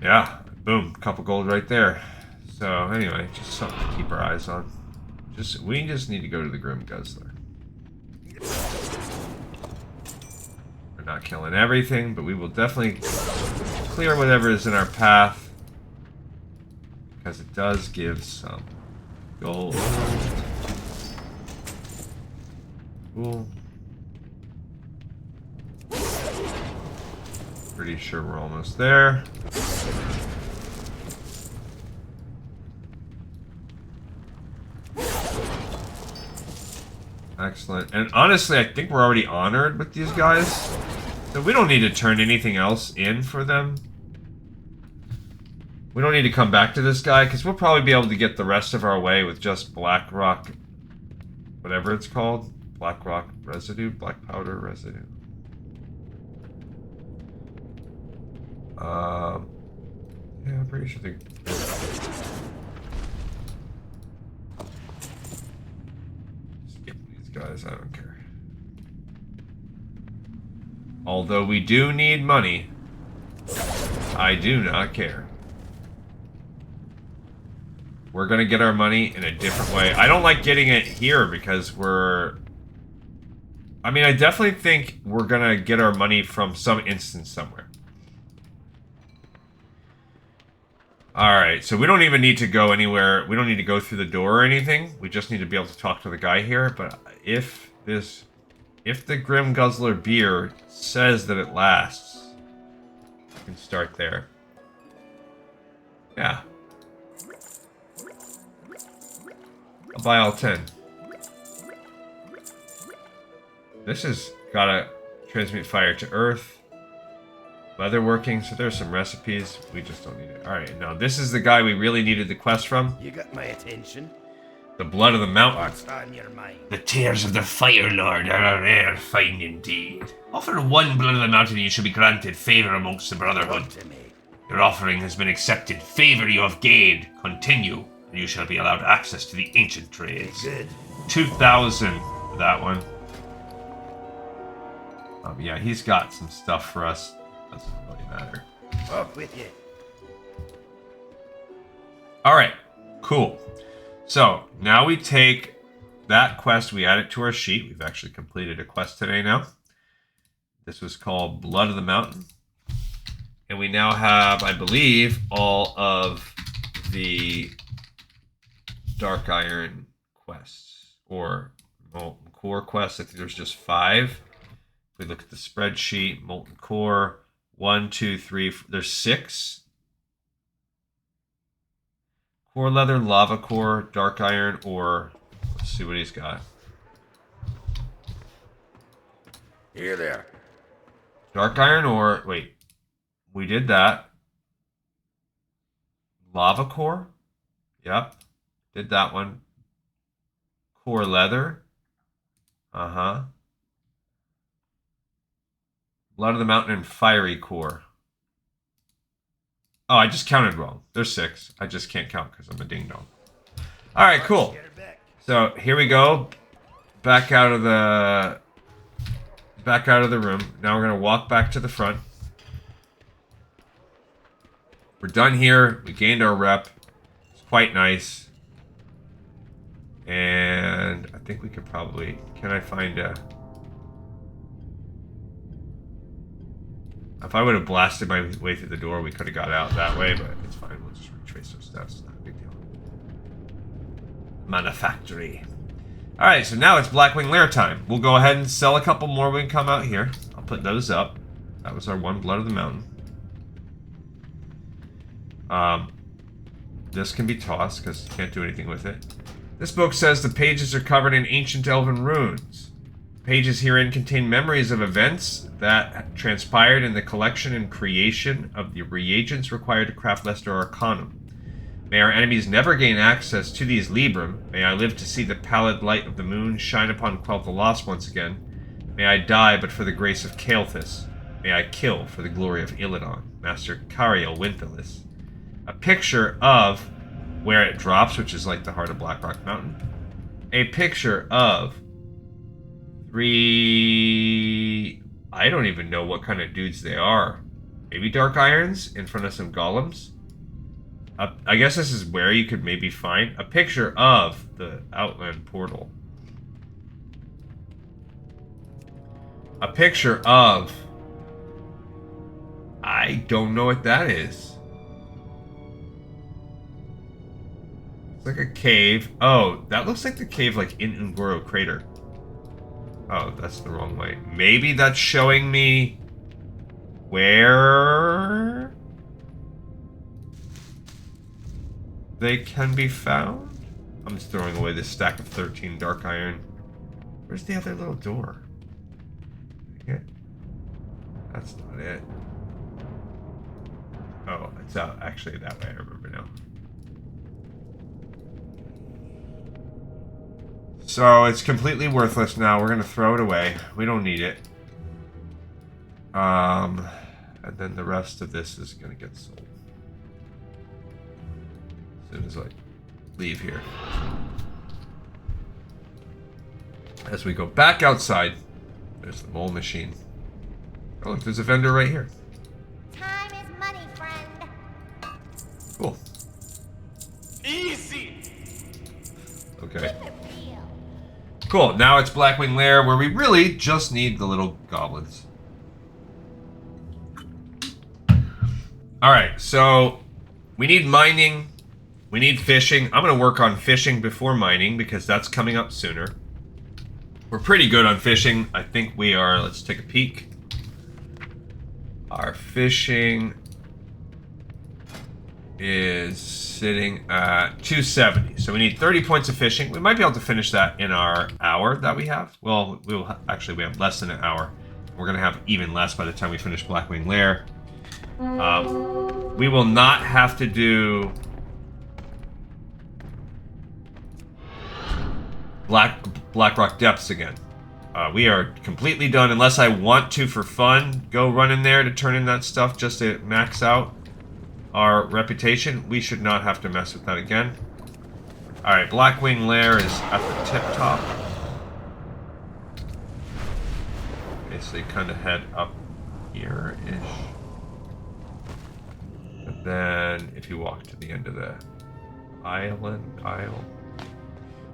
[SPEAKER 1] Yeah, boom, couple gold right there. So anyway, just something to keep our eyes on. We just need to go to the Grim Guzzler. We're not killing everything, but we will definitely clear whatever is in our path. Because it does give some gold. Cool. Pretty sure we're almost there. Excellent. And honestly, I think we're already honored with these guys. So we don't need to turn anything else in for them. We don't need to come back to this guy, because we'll probably be able to get the rest of our way with just black rock, whatever it's called. Black rock residue? Black powder residue. Yeah, I'm pretty sure skip these guys, I don't care. Although we do need money, I do not care. We're gonna get our money in a different way. I don't like getting it here because I mean, I definitely think we're gonna get our money from some instance somewhere. Alright, so we don't even need to go anywhere. We don't need to go through the door or anything. We just need to be able to talk to the guy here. But if the Grim Guzzler beer says that it lasts, we can start there. Yeah. I'll buy all 10. This has gotta transmute fire to earth. Leatherworking, so there's some recipes. We just don't need it. Alright, now this is the guy we really needed the quest from.
[SPEAKER 7] You got my attention.
[SPEAKER 1] The Blood of the Mountain.
[SPEAKER 7] What's on your mind?
[SPEAKER 8] The tears of the Fire Lord are a rare find indeed. Offer one Blood of the Mountain and you shall be granted favor amongst the Brotherhood.
[SPEAKER 7] To me.
[SPEAKER 8] Your offering has been accepted. Favor you have gained. Continue, and you shall be allowed access to the ancient trades.
[SPEAKER 7] Good.
[SPEAKER 1] 2,000 for that one. Yeah, he's got some stuff for us. Doesn't really matter.
[SPEAKER 7] Off with you.
[SPEAKER 1] Alright, cool. So, now we take that quest, we add it to our sheet. We've actually completed a quest today now. This was called Blood of the Mountain. And we now have, I believe, all of the Dark Iron quests. Or Molten Core quests. I think there's just 5. If we look at the spreadsheet, Molten Core, 1, 2, 3, there's 6. Core Leather, Lava Core, Dark Iron, or let's see what he's got.
[SPEAKER 7] Here there.
[SPEAKER 1] Dark Iron or wait. We did that. Lava Core? Yep. Did that one. Core Leather. Uh-huh. Blood of the Mountain and Fiery Core. Oh, I just counted wrong. There's 6. I just can't count because I'm a ding-dong. Alright, cool. So, here we go. Back out of the room. Now we're going to walk back to the front. We're done here. We gained our rep. It's quite nice. And I think we could probably... Can I find a... If I would have blasted my way through the door, we could have got out that way, but it's fine. We'll just retrace those steps. It's not a big deal. Manufactory. Alright, so now it's Blackwing Lair time. We'll go ahead and sell a couple more when we come out here. I'll put those up. That was our 1 Blood of the Mountain. This can be tossed because you can't do anything with it. This book says the pages are covered in ancient elven runes. Pages herein contain memories of events that transpired in the collection and creation of the reagents required to craft Lesser Arcanum. May our enemies never gain access to these Librum. May I live to see the pallid light of the moon shine upon Quell the Lost once again. May I die but for the grace of Kael'thas. May I kill for the glory of Illidan, Master Cariel Windless. A picture of where it drops, which is like the heart of Blackrock Mountain. A picture of 3... I don't even know what kind of dudes they are. Maybe Dark Irons in front of some golems. I guess this is where you could maybe find a picture of the Outland portal. A picture of... I don't know what that is. It's like a cave. Oh, that looks like the cave like in Ungoro Crater. Oh, that's the wrong way. Maybe that's showing me where they can be found. I'm just throwing away this stack of 13 dark iron. Where's the other little door? Okay. That's not it. Oh, it's out actually that way. I remember now. So it's completely worthless now. We're gonna throw it away. We don't need it. And then the rest of this is gonna get sold as soon as I leave here. As we go back outside, there's the mole machine. Oh look, there's a vendor right here.
[SPEAKER 2] Time is money, friend.
[SPEAKER 1] Cool. Easy. Okay. Cool. Now it's Blackwing Lair, where we really just need the little goblins. All right. So we need mining. We need fishing. I'm gonna work on fishing before mining because that's coming up sooner. We're pretty good on fishing. I think we are. Let's take a peek. Our fishing is sitting at 270. So we need 30 points of fishing. We might be able to finish that in our hour that we have. Well, we have less than an hour. We're going to have even less by the time we finish Blackwing Lair. We will not have to do Blackrock Depths again. We are completely done unless I want to, for fun, go run in there to turn in that stuff just to max out our reputation. We should not have to mess with that again. Alright, Blackwing Lair is at the tip top. Okay, so you kind of head up here-ish. And then if you walk to the end of the isle.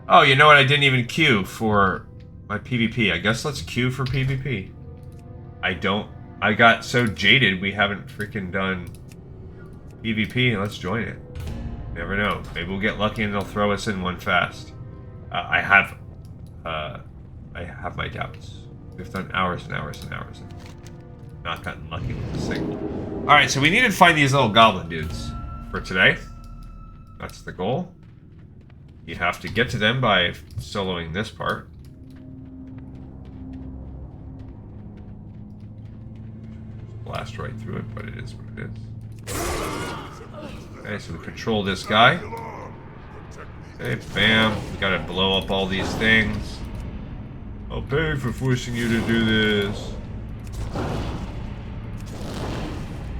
[SPEAKER 1] Oh, you know what? I didn't even queue for my PvP. I guess let's queue for PvP. I got so jaded we haven't freaking done PvP. Let's join it. Never know. Maybe we'll get lucky and they'll throw us in one fast. I have my doubts. We've done hours and hours and hours and not gotten lucky with a single. Alright, so we need to find these little goblin dudes for today. That's the goal. You have to get to them by soloing this part. Blast right through it, but it is what it is. Okay, so we control this guy. Okay, bam. We gotta blow up all these things. I'll pay for forcing you to do this.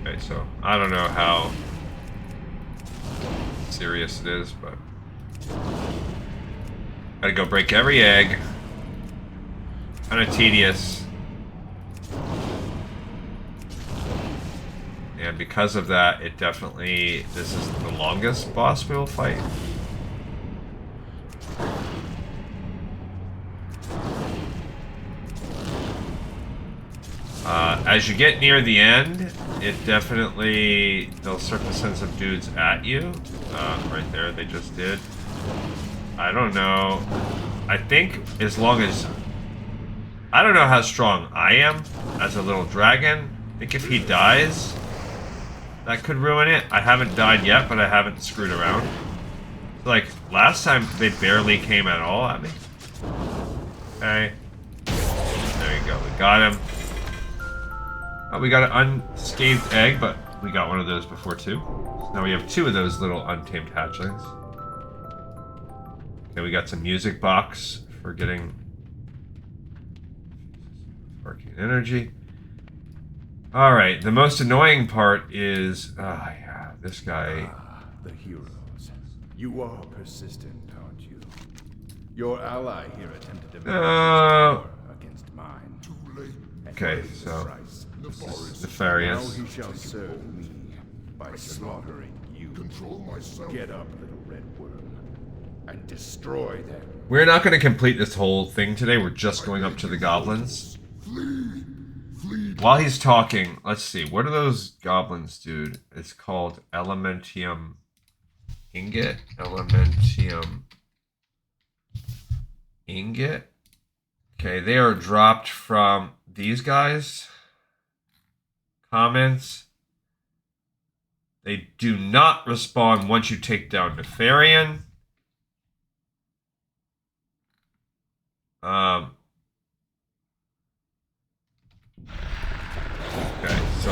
[SPEAKER 1] Okay, so I don't know how serious it is, but gotta go break every egg. Kinda tedious. And because of that, it definitely... This is the longest boss we will fight. As you get near the end, it definitely... They'll start to send some dudes at you. Right there, they just did. I don't know. I think as long as... I don't know how strong I am as a little dragon. I think if he dies, that could ruin it. I haven't died yet, but I haven't screwed around. Like, last time, they barely came at all at me. Okay. There you go. We got him. Oh, we got an unscathed egg, but we got one of those before, too. So now we have 2 of those little untamed hatchlings. Okay, we got some music box for getting arcane energy. Alright, the most annoying part is... yeah, this guy...
[SPEAKER 9] The heroes. You are persistent, aren't you? Your ally here attempted to war against mine.
[SPEAKER 6] Too late.
[SPEAKER 1] Okay, so... This is nefarious.
[SPEAKER 9] Now he shall serve me by slaughtering you.
[SPEAKER 6] control myself.
[SPEAKER 9] Get up, little red worm, and destroy them.
[SPEAKER 1] We're not going to complete this whole thing today. We're just going up to the goblins.
[SPEAKER 6] Flee! Flee!
[SPEAKER 1] While he's talking, let's see. What are those goblins, dude? It's called Elementium Ingot? Elementium Ingot? Okay, they are dropped from these guys. Comments. They do not respawn once you take down Nefarian. Okay, so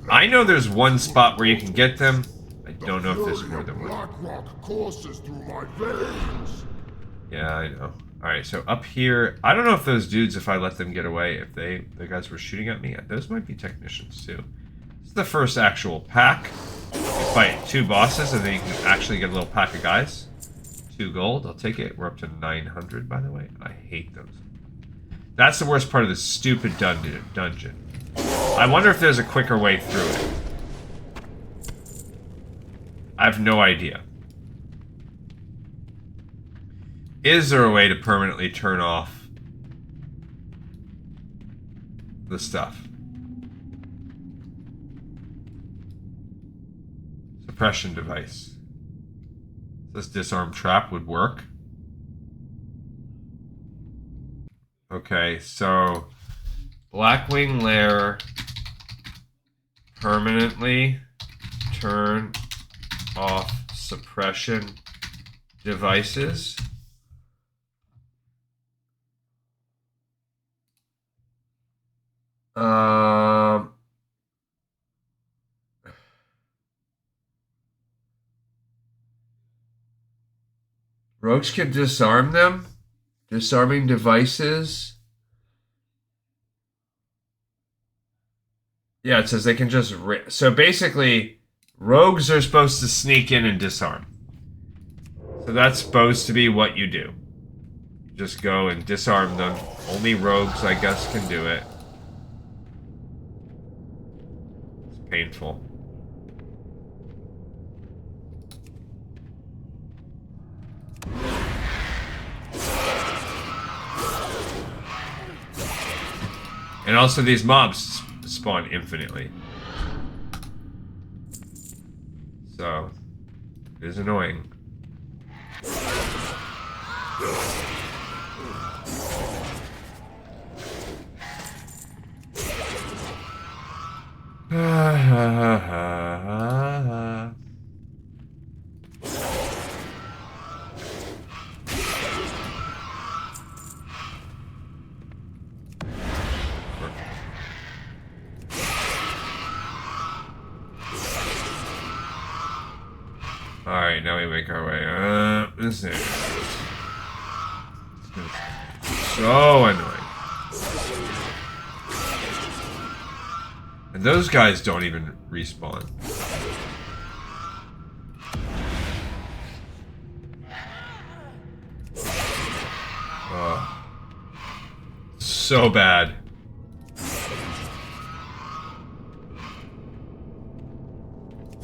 [SPEAKER 1] I know there's one spot where you can get them. I don't know if there's more than one.
[SPEAKER 6] Black rock courses through my veins.
[SPEAKER 1] Yeah, I know. Alright, so up here, I don't know if those dudes, if I let them get away, if the guys were shooting at me, those might be technicians too. This is the first actual pack. You fight 2 bosses and then you can actually get a little pack of guys. 2 gold, I'll take it. We're up to 900, by the way. I hate those. That's the worst part of this stupid dungeon. I wonder if there's a quicker way through it. I have no idea. Is there a way to permanently turn off the stuff? Suppression device. This disarm trap would work. Okay, so Blackwing Lair permanently turn off suppression devices. Rogues can disarm them. Disarming devices. Yeah, it says they can just... So basically, rogues are supposed to sneak in and disarm. So that's supposed to be what you do. You just go and disarm them. Only rogues, I guess, can do it. It's painful. And also these mobs spawn infinitely. So, it is annoying. Alright, now we make our way. This is so annoying. And those guys don't even respawn. Oh. So bad.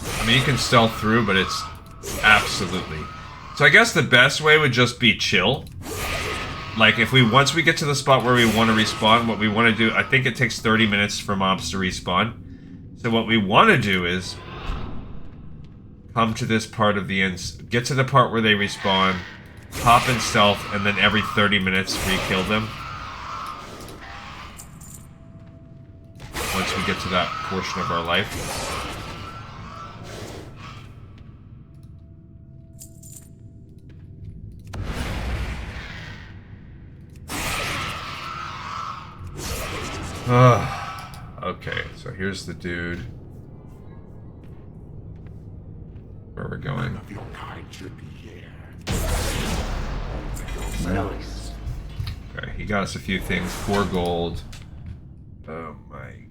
[SPEAKER 1] I mean, you can stealth through, but it's absolutely. So I guess the best way would just be chill. Like, if once we get to the spot where we want to respawn, what we want to do, I think it takes 30 minutes for mobs to respawn. So what we want to do is come to this part of the end, get to the part where they respawn, hop in stealth, and then every 30 minutes re-kill them. Once we get to that portion of our life. Okay, so here's the dude. Where we're going.
[SPEAKER 6] None of your kind should be here.
[SPEAKER 3] Nice.
[SPEAKER 1] Okay, he got us a few things. 4 gold. Oh my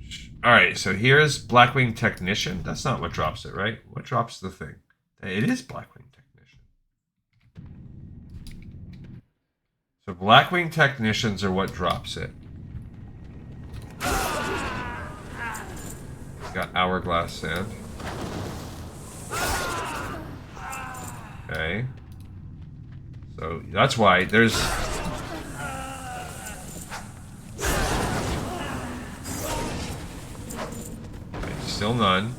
[SPEAKER 1] gosh. Alright, so here's Blackwing Technician. That's not what drops it, right? What drops the thing? It is Blackwing Technician. So Blackwing Technicians are what drops it. Got hourglass sand. Okay. So that's why there's... Okay, still none.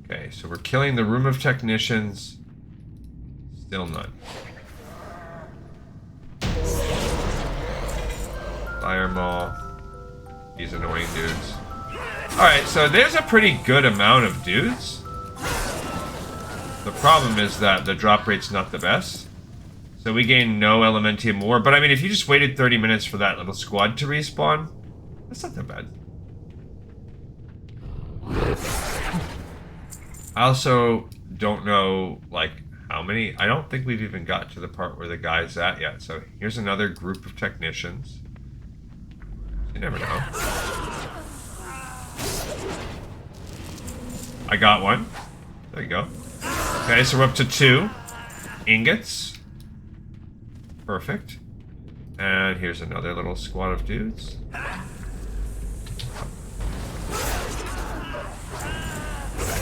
[SPEAKER 1] Okay, so we're killing the room of technicians. Still none. Fire Maul. These annoying dudes. Alright, so there's a pretty good amount of dudes. The problem is that the drop rate's not the best. So we gain no Elementium more. But I mean, if you just waited 30 minutes for that little squad to respawn, that's not that bad. I also don't know, like, how many. I don't think we've even got to the part where the guy's at yet. So here's another group of technicians. You never know. I got one. There you go. Okay, so we're up to 2 ingots. Perfect. And here's another little squad of dudes.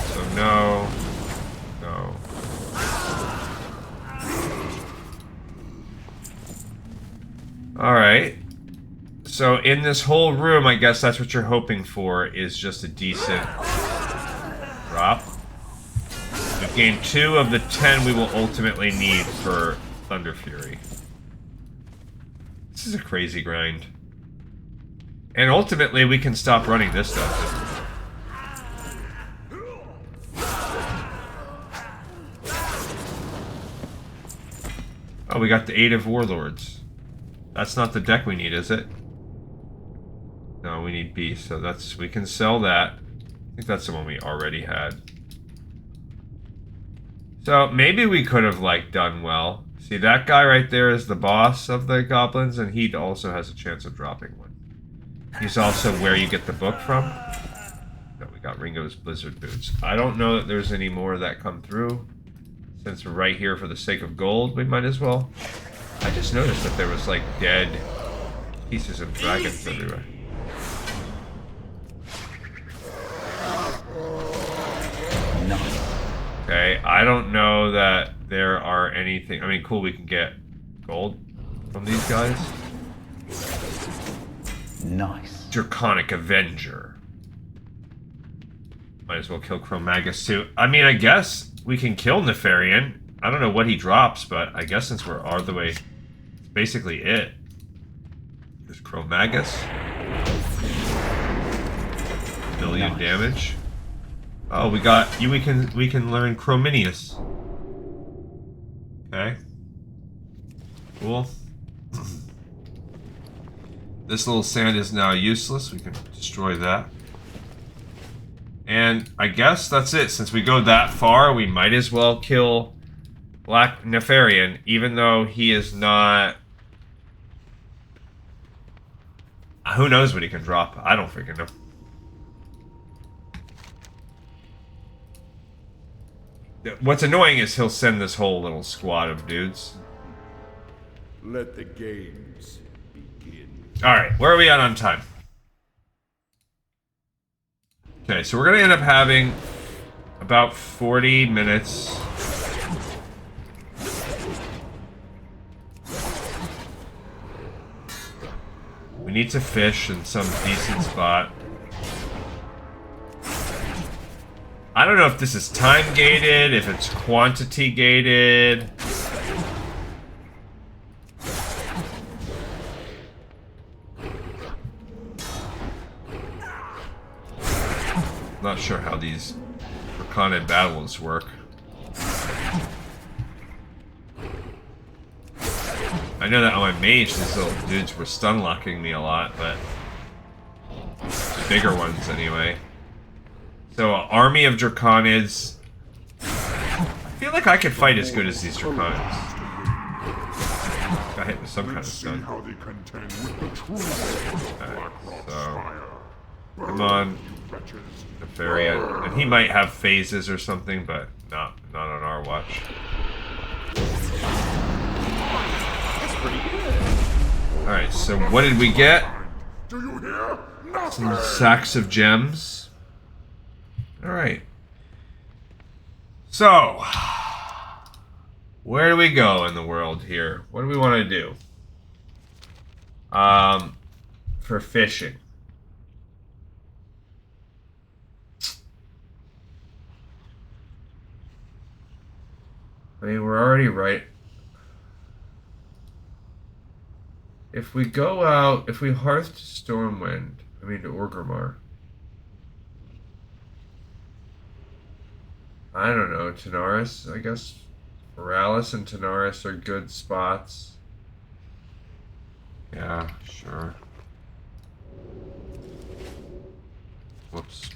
[SPEAKER 1] So no. No. Alright. So in this whole room, I guess that's what you're hoping for, is just a decent drop. We've gained 2 of the 10 we will ultimately need for Thunder Fury. This is a crazy grind. And ultimately, we can stop running this dungeon. Oh, we got the 8 of Warlords. That's not the deck we need, is it? No, we need Beast, so that's... we can sell that. I think that's the one we already had. So, maybe we could have, like, done well. See, that guy right there is the boss of the goblins, and he also has a chance of dropping one. He's also where you get the book from. No, we got Ringo's Blizzard Boots. I don't know that there's any more that come through. Since we're right here for the sake of gold, we might as well. I just noticed that there was, like, dead pieces of dragons everywhere. Okay, I don't know that there are anything... I mean, cool, we can get gold from these guys.
[SPEAKER 3] Nice.
[SPEAKER 1] Draconic Avenger. Might as well kill Chromagus too. I mean, I guess we can kill Nefarian. I don't know what he drops, but I guess since we're all the way... It's basically it. There's Chromagus. Million damage. Oh, we got you. We can learn Chrominius. Okay. Cool. This little sand is now useless. We can destroy that. And I guess that's it. Since we go that far, we might as well kill Black Nefarian, even though he is not... Who knows what he can drop? I don't freaking know. What's annoying is he'll send this whole little squad of dudes.
[SPEAKER 6] Let the games begin.
[SPEAKER 1] Alright, where are we at on time? Okay, so we're going to end up having about 40 minutes. We need to fish in some decent spot. I don't know if this is time gated, if it's quantity gated. Not sure how these Draconic battles work. I know that on my mage, these little dudes were stun locking me a lot, but the bigger ones anyway. So, army of Draconids. I feel like I could fight as good as these Draconids. Got hit with some kind of stun. Alright, so... Come on. Nefarian. And he might have phases or something, but not on our watch. Alright, so what did we get?
[SPEAKER 6] Do you hear?
[SPEAKER 1] Some
[SPEAKER 6] Nothing!
[SPEAKER 1] sacks of gems. Alright. So, where do we go in the world here? What do we want to do? For fishing. I mean, we're already right. If we go out, if we hearth to Stormwind, to Orgrimmar. I don't know, Tanaris, I guess. Moralis and Tanaris are good spots. Yeah, sure. Whoops.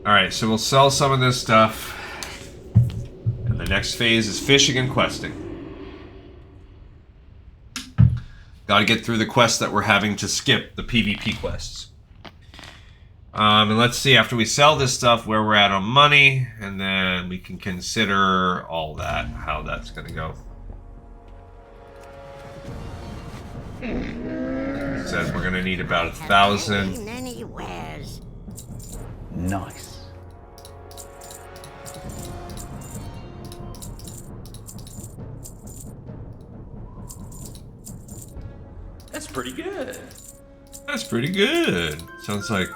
[SPEAKER 1] Alright, so we'll sell some of this stuff. And the next phase is fishing and questing. Gotta get through the quests that we're having to skip, the PvP quests. And let's see, after we sell this stuff, where we're at on money, and then we can consider all that, how that's gonna go. It says we're gonna need about 1,000.
[SPEAKER 4] Anywheres.
[SPEAKER 3] Nice.
[SPEAKER 5] That's pretty good.
[SPEAKER 1] That's pretty good. Sounds like...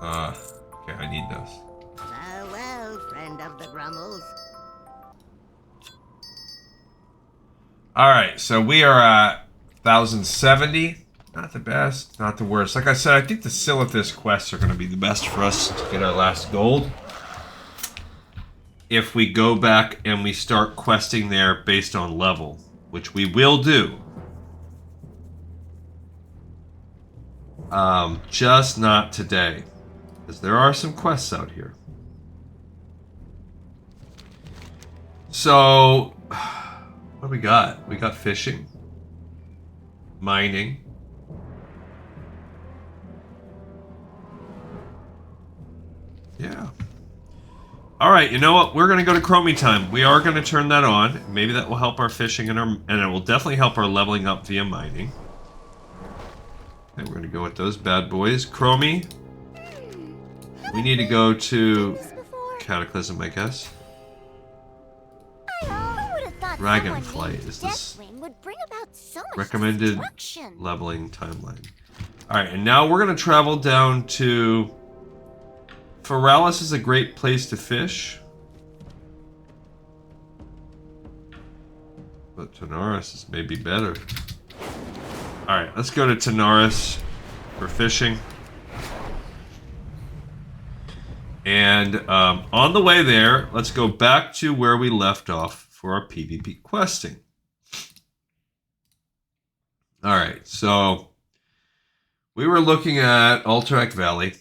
[SPEAKER 1] okay, I need those.
[SPEAKER 4] Farewell, friend of the Grummles.
[SPEAKER 1] Alright, so we are at 1,070. Not the best, not the worst. Like I said, I think the Silithus quests are going to be the best for us to get our last gold. If we go back and we start questing there based on level, which we will do. Just not today. Because there are some quests out here. So, what do we got? We got fishing. Mining. Yeah. Alright, you know what? We're going to go to Chromie time. We are going to turn that on. Maybe that will help our fishing and it will definitely help our leveling up via mining. Okay, we're going to go with those bad boys. Chromie. We need to go to Cataclysm, I guess. Dragonflight is this recommended leveling timeline. Alright, and now we're going to travel down to... Feralis is a great place to fish. But Tanaris is maybe better. Alright, let's go to Tanaris for fishing. And on the way there, let's go back to where we left off for our PvP questing. Alright, so we were looking at Alterac Valley,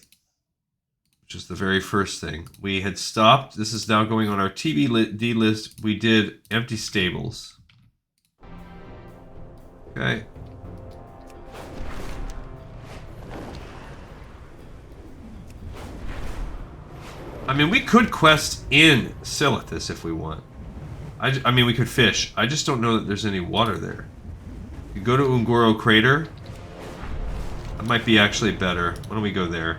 [SPEAKER 1] which is the very first thing. We had stopped. This is now going on our TBD list. We did empty stables. Okay. I mean, we could quest in Silithus if we want. I mean, we could fish. I just don't know that there's any water there. You go to Ungoro Crater. That might be actually better. Why don't we go there?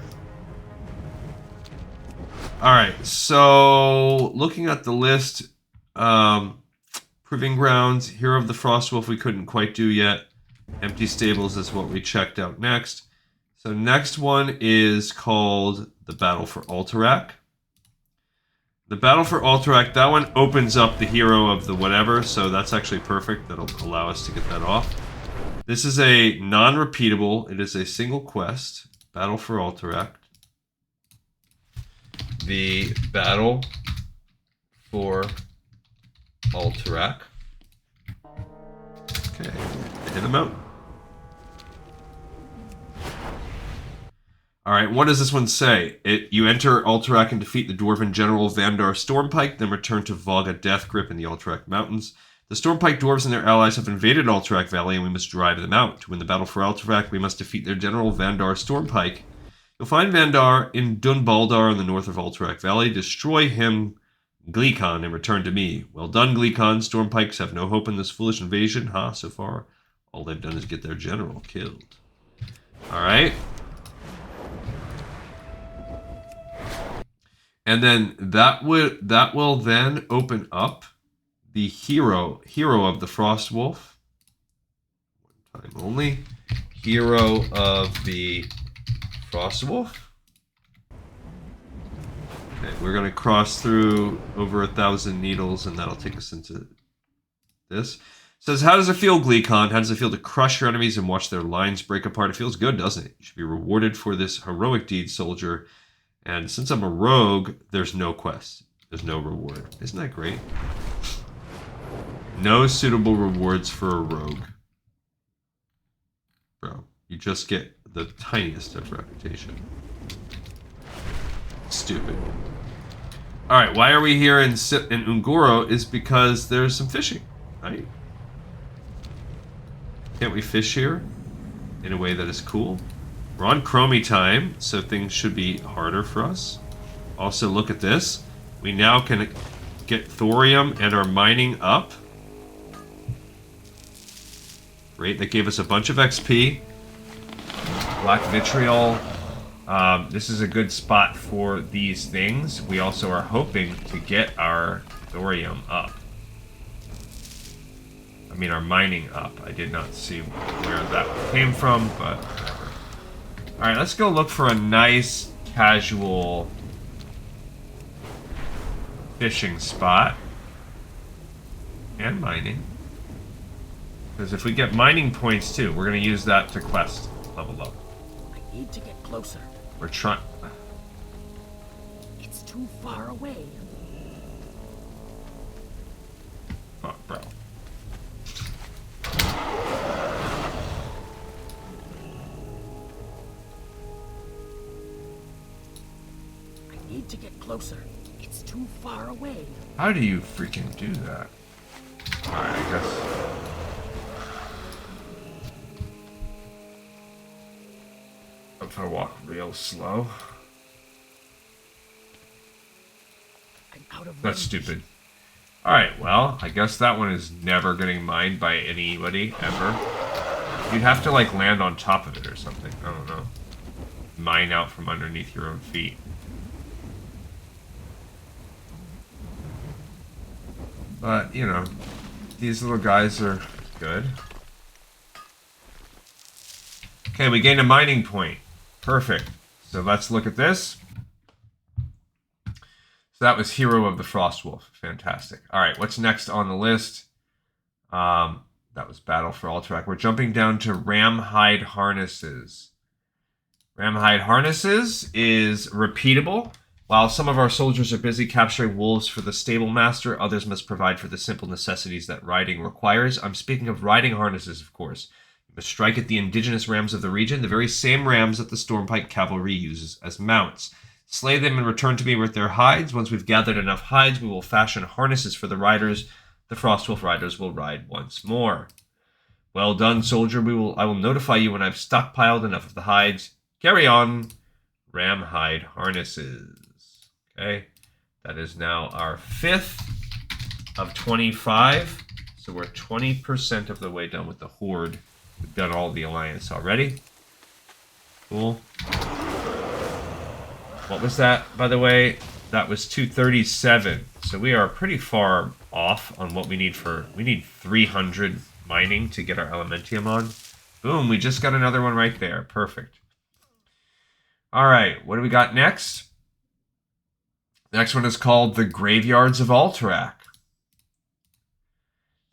[SPEAKER 1] Alright, so looking at the list, Proving Grounds, Hero of the Frostwolf we couldn't quite do yet. Empty Stables is what we checked out next. So next one is called the Battle for Alterac. The Battle for Alterac, that one opens up the Hero of the whatever, so that's actually perfect. That'll allow us to get that off. This is a non-repeatable. It is a single quest. Battle for Alterac. The Battle for Alterac. Okay, hit him out. Alright, what does this one say? You enter Alterac and defeat the Dwarven General Vandar Stormpike, then return to Volga Deathgrip in the Alterac Mountains. The Stormpike Dwarves and their allies have invaded Alterac Valley and we must drive them out. To win the battle for Alterac, we must defeat their General Vandar Stormpike. You'll find Vandar in Dunbaldar in the north of Alterac Valley. Destroy him Gleekon and return to me. Well done, Gleekon. Stormpikes have no hope in this foolish invasion. So far, all they've done is get their general killed. Alright. And then that will then open up the hero of the Frostwolf. One time only. Hero of the Frostwolf. Okay, we're going to cross through over 1,000 needles, and that'll take us into this. It says, how does it feel, Gleekon? How does it feel to crush your enemies and watch their lines break apart? It feels good, doesn't it? You should be rewarded for this heroic deed, soldier. And since I'm a rogue, there's no quest. There's no reward. Isn't that great? No suitable rewards for a rogue. Bro, you just get the tiniest of reputation. Stupid. Alright, why are we here in Ungoro is because there's some fishing, right? Can't we fish here in a way that is cool? We're on Chromie time, so things should be harder for us. Also, look at this. We now can get thorium and our mining up. Great, that gave us a bunch of XP. Black vitriol. This is a good spot for these things. We also are hoping to get our thorium up. I mean, our mining up. I did not see where that came from, but whatever. Alright, let's go look for a nice, casual fishing spot. And mining. Because if we get mining points too, we're going to use that to quest level up.
[SPEAKER 5] I need to get closer.
[SPEAKER 1] We're trying...
[SPEAKER 5] It's too far away.
[SPEAKER 1] Oh, bro.
[SPEAKER 5] I need to get closer. It's too far away.
[SPEAKER 1] How do you freaking do that? Alright, I guess... if I walk real slow.
[SPEAKER 5] I'm out of
[SPEAKER 1] That's
[SPEAKER 5] range.
[SPEAKER 1] stupid. Alright, well, I guess that one is never getting mined by anybody, ever. You'd have to, like, land on top of it or something. I don't know. Mine out from underneath your own feet. But, you know, these little guys are good. Okay, we gained a mining point. Perfect. So let's look at this. So that was Hero of the Frostwolf. Fantastic. All right, what's next on the list? That was Battle for Alterac. We're jumping down to Ramhide Harnesses. Ramhide Harnesses is repeatable. While some of our soldiers are busy capturing wolves for the stable master, others must provide for the simple necessities that riding requires. I'm speaking of riding harnesses, of course. You must strike at the indigenous rams of the region, the very same rams that the Stormpike cavalry uses as mounts. Slay them and return to me with their hides. Once we've gathered enough hides, we will fashion harnesses for the riders. The Frostwolf riders will ride once more. Well done, soldier. I will notify you when I've stockpiled enough of the hides. Carry on. Ramhide harnesses. Okay. That is now our 5th of 25. So we're 20% of the way done with the Horde. We've done all the Alliance already. Cool. What was that, by the way? That was 237. So we are pretty far off on what we need for... We need 300 mining to get our Elementium on. Boom, we just got another one right there. Perfect. Alright, what do we got next? The next one is called the Graveyards of Alterac.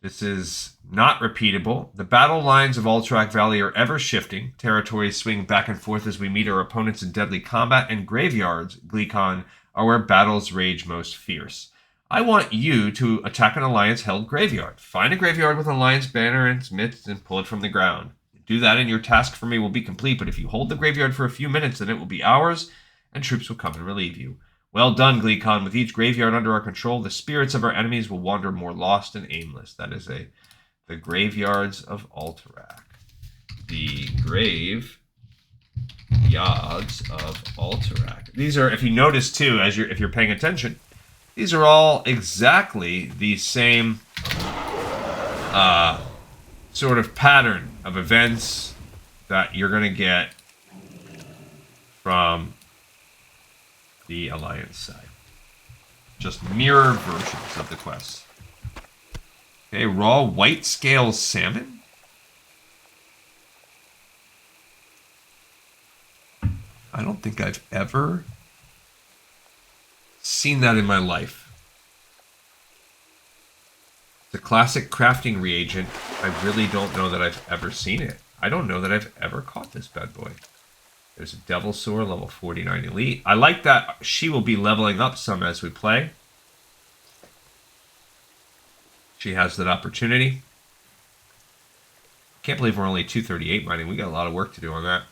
[SPEAKER 1] This is not repeatable. The battle lines of Alterac Valley are ever shifting. Territories swing back and forth as we meet our opponents in deadly combat, and graveyards, Gleekon, are where battles rage most fierce. I want you to attack an Alliance-held graveyard. Find a graveyard with an Alliance banner in its midst and pull it from the ground. Do that and your task for me will be complete, but if you hold the graveyard for a few minutes, then it will be ours, and troops will come and relieve you. Well done, Gleekon. With each graveyard under our control, the spirits of our enemies will wander more lost and aimless. That is the Graveyards of Alterac. The Graveyards of Alterac. These are, if you notice too, if you're paying attention, These are all exactly the same sort of pattern of events that you're going to get from the Alliance side. Just mirror versions of the quests. Okay, raw white scale salmon? I don't think I've ever seen that in my life. The classic crafting reagent, I really don't know that I've ever seen it. I don't know that I've ever caught this bad boy. There's a Devil Sword, level 49 Elite. I like that she will be leveling up some as we play. She has that opportunity. Can't believe we're only 238 mining. We got a lot of work to do on that.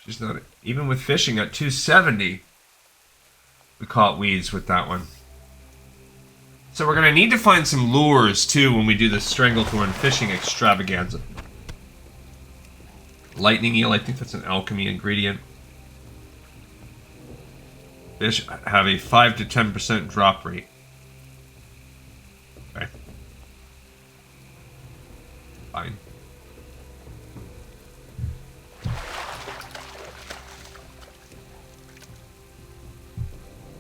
[SPEAKER 1] She's not... Even with fishing at 270, we caught weeds with that one. So we're going to need to find some lures, too, when we do the Stranglethorn fishing extravaganza. Lightning eel, I think that's an alchemy ingredient. Fish have a 5 to 10% drop rate. Okay. Fine.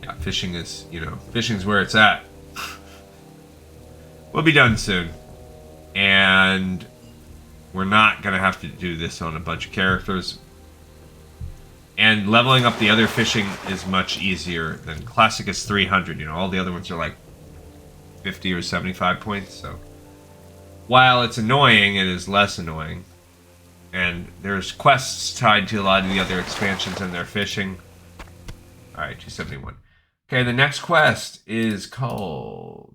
[SPEAKER 1] Yeah, fishing is, fishing's where it's at. We'll be done soon. And we're not going to have to do this on a bunch of characters. And leveling up the other fishing is much easier than Classic is 300. All the other ones are like 50 or 75 points. So while it's annoying, it is less annoying. And there's quests tied to a lot of the other expansions and their fishing. Alright, 271. Okay, the next quest is called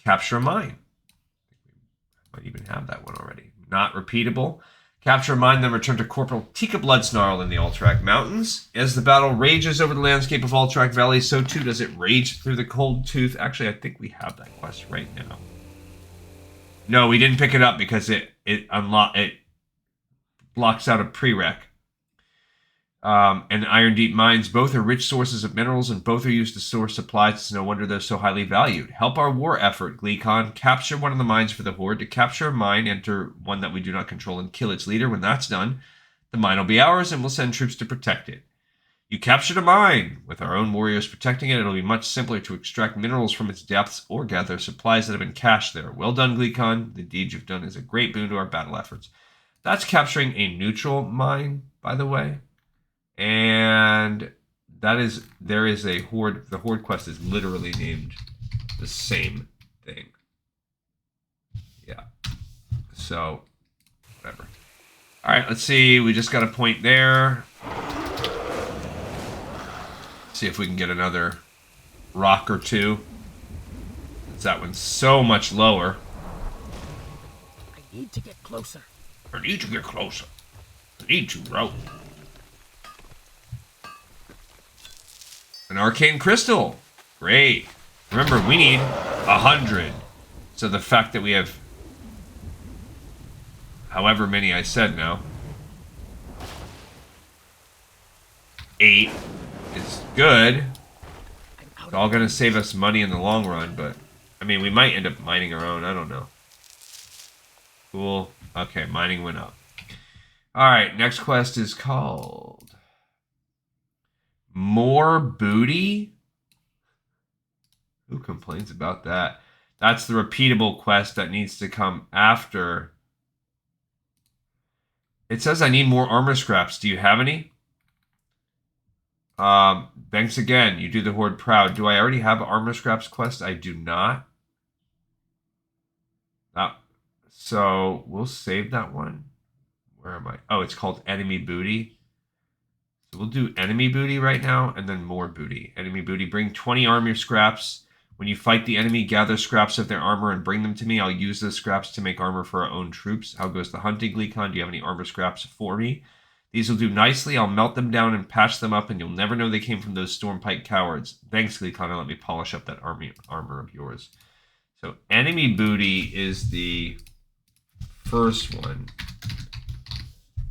[SPEAKER 1] Capture a Mine. I might even have that one already. Not repeatable. Capture a mine, then return to Corporal Tika Bloodsnarl in the Alterac Mountains. As the battle rages over the landscape of Alterac Valley, so too does it rage through the Cold Tooth. Actually, I think we have that quest right now. No, we didn't pick it up because it blocks out a prereq. And Iron Deep mines, both are rich sources of minerals, and both are used to source supplies. It's no wonder they're so highly valued. Help our war effort, Gleekon. Capture one of the mines for the Horde. To capture a mine, enter one that we do not control and kill its leader. When that's done, the mine will be ours, and we'll send troops to protect it. You captured a mine. With our own warriors protecting it, it'll be much simpler to extract minerals from its depths or gather supplies that have been cached there. Well done, Gleekon. The deed you've done is a great boon to our battle efforts. That's capturing a neutral mine, by the way. And there is a Horde. The Horde quest is literally named the same thing. Yeah. So, whatever. Alright, let's see. We just got a point there. See if we can get another rock or two. That one's so much lower.
[SPEAKER 5] I need to get closer.
[SPEAKER 8] I need to get closer. I need to rope.
[SPEAKER 1] An arcane crystal. Great. Remember, we need 100. So the fact that we have however many I said now, 8 is good. It's all going to save us money in the long run, but I mean, we might end up mining our own. I don't know. Cool. Okay, mining went up. Alright, next quest is called More Booty? Who complains about that? That's the repeatable quest that needs to come after. It says I need more armor scraps. Do you have any? Thanks again. You do the Horde proud. Do I already have an armor scraps quest? I do not. So we'll save that one. Where am I? Oh, it's called Enemy Booty. So we'll do Enemy Booty right now, and then More Booty. Enemy Booty, bring 20 armor scraps. When you fight the enemy, gather scraps of their armor and bring them to me. I'll use those scraps to make armor for our own troops. How goes the hunting, Gleekon? Do you have any armor scraps for me? These will do nicely. I'll melt them down and patch them up, and you'll never know they came from those Stormpike cowards. Thanks, Gleekon, and let me polish up that armor of yours. So Enemy Booty is the first one.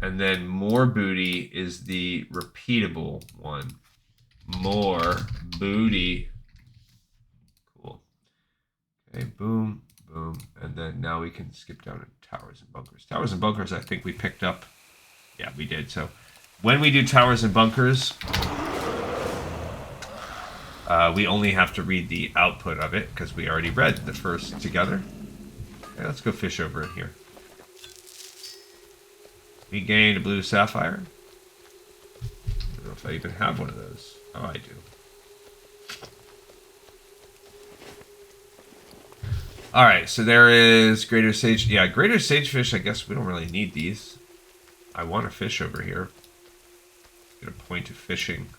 [SPEAKER 1] And then More Booty is the repeatable one. more booty. Cool. Okay, boom, boom. And then now we can skip down to towers and bunkers. Towers and bunkers, I think we picked up. Yeah, we did. So when we do towers and bunkers, we only have to read the output of it because we already read the first together. Okay, let's go fish over in here. We gained a blue sapphire. I don't know if I even have one of those. Oh, I do. Alright, so there is greater sage. Yeah, greater sagefish, I guess we don't really need these. I want to fish over here. Get a point of fishing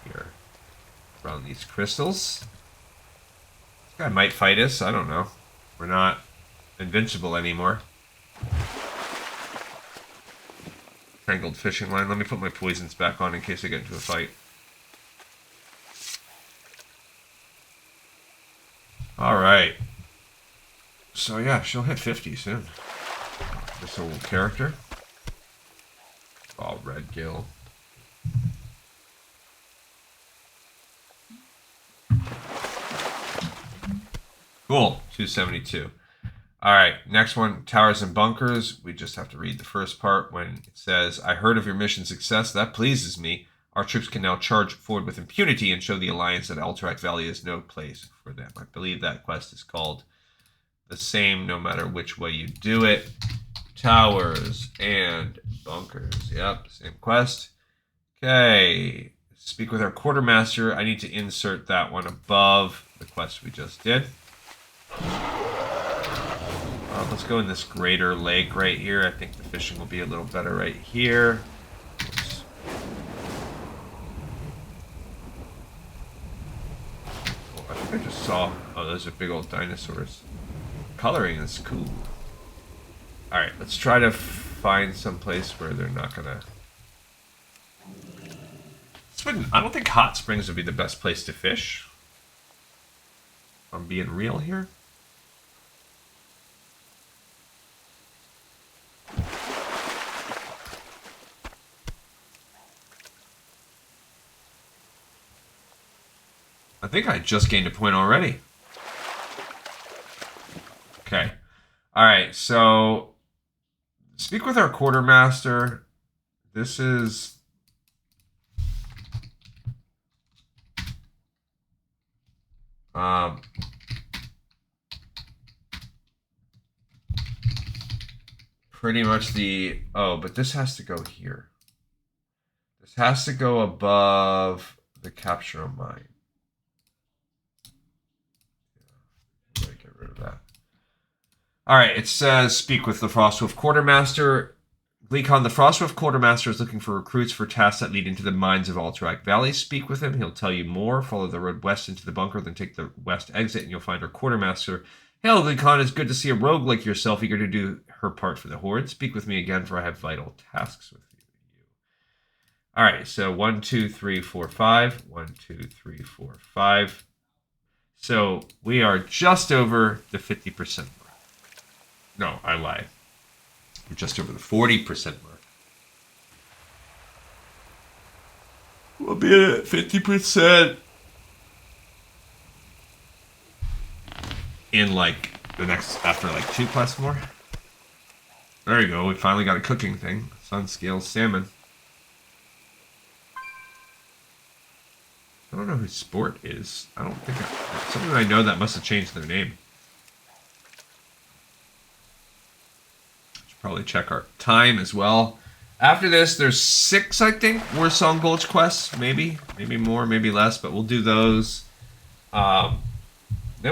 [SPEAKER 1] here. Around these crystals. This guy might fight us. I don't know. We're not invincible anymore. Tangled fishing line. Let me put my poisons back on in case I get into a fight. Alright. So yeah, she'll hit 50 soon. This old character. Oh, red gill. Cool, 272. Alright, next one, towers and bunkers. We just have to read the first part when it says, I heard of your mission success. That pleases me. Our troops can now charge forward with impunity and show the Alliance that Alterac Valley is no place for them. I believe that quest is called the same no matter which way you do it. Towers and bunkers. Yep, same quest. Okay. Speak with our quartermaster. I need to insert that one above the quest we just did. Let's go in this greater lake right here. I think the fishing will be a little better right here. Oops. Oh, I think I just saw... Oh, those are big old dinosaurs. Coloring is cool. Alright, let's try to find some place where they're not gonna... I don't think hot springs would be the best place to fish. If I'm being real here. I think I just gained a point already. Okay. Alright, so speak with our quartermaster. This is pretty much the... Oh, but this has to go here. This has to go above the capture of mine. Yeah, get rid of that. Alright, it says, speak with the Frostwolf Quartermaster. Gleekon, the Frostwolf Quartermaster is looking for recruits for tasks that lead into the mines of Alterac Valley. Speak with him. He'll tell you more. Follow the road west into the bunker, then take the west exit, and you'll find our Quartermaster. Hail, Gleekon, it's good to see a rogue like yourself eager to do her part for the Horde. Speak with me again, for I have vital tasks with you. Alright, so 1, 2, 3, 4, 5. 1, 2, 3, 4, 5. So we are just over the 50% mark. No, I lied. We're just over the 40% mark. We'll be at 50% in like the next, after like 2+ more. There you go. We finally got a cooking thing. Sun scales salmon. I don't know who Sport is. I don't think something I know that must have changed their name. Should probably check our time as well. After this, there's 6, I think, Warsong Gulch quests. Maybe more, maybe less, but we'll do those. Then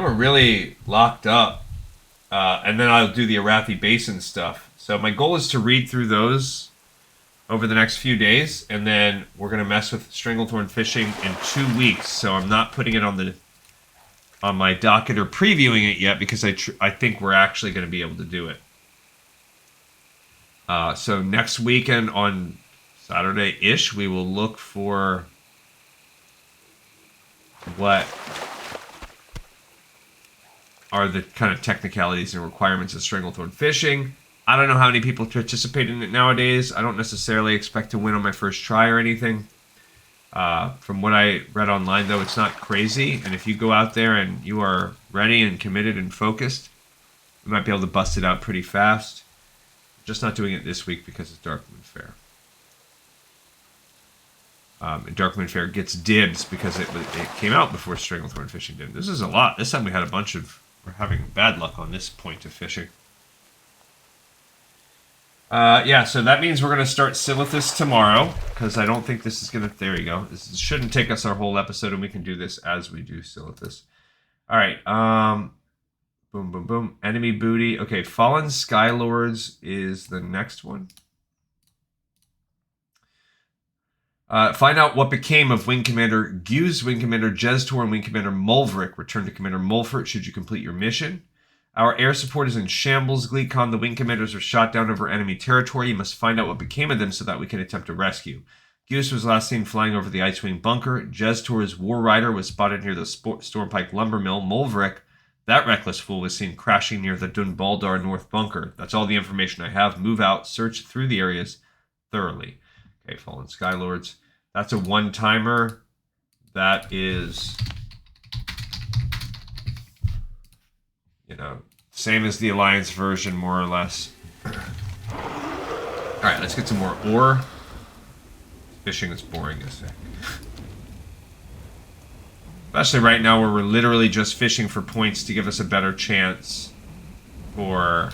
[SPEAKER 1] we're really locked up. And then I'll do the Arathi Basin stuff. So my goal is to read through those over the next few days, and then we're gonna mess with Stranglethorn fishing in 2 weeks. So I'm not putting it on my docket or previewing it yet because I think we're actually gonna be able to do it. So next weekend on Saturday-ish, we will look for what are the kind of technicalities and requirements of Stranglethorn fishing. I don't know how many people participate in it nowadays. I don't necessarily expect to win on my first try or anything. From what I read online, though, it's not crazy. And if you go out there and you are ready and committed and focused, we might be able to bust it out pretty fast. Just not doing it this week because it's Darkmoon Fair. And Darkmoon Fair gets dibs because it came out before Stranglethorn Fishing did. This is a lot. This time we had a bunch of... We're having bad luck on this point of fishing. Yeah, so that means we're going to start Silithus tomorrow, because I don't think this is going to... There you go. This shouldn't take us our whole episode, and we can do this as we do Silithus. All right. Boom, boom, boom. Enemy booty. Okay, Fallen Skylords is the next one. Find out what became of Wing Commander Guse, Wing Commander Jeztor, and Wing Commander Mulverick. Return to Commander Mulfert should you complete your mission. Our air support is in shambles, Gleekon. The Wing Commanders are shot down over enemy territory. You must find out what became of them so that we can attempt a rescue. Guse was last seen flying over the Icewing Bunker. Jeztor's War Rider was spotted near the Stormpike Lumber Mill. Mulverick, that reckless fool, was seen crashing near the Dunbaldar North Bunker. That's all the information I have. Move out, search through the areas thoroughly. Okay, Fallen Skylords. That's a one-timer. That is, you know, same as the Alliance version, more or less. Alright, let's get some more ore. Fishing is boring as heck. Especially right now where we're literally just fishing for points to give us a better chance for...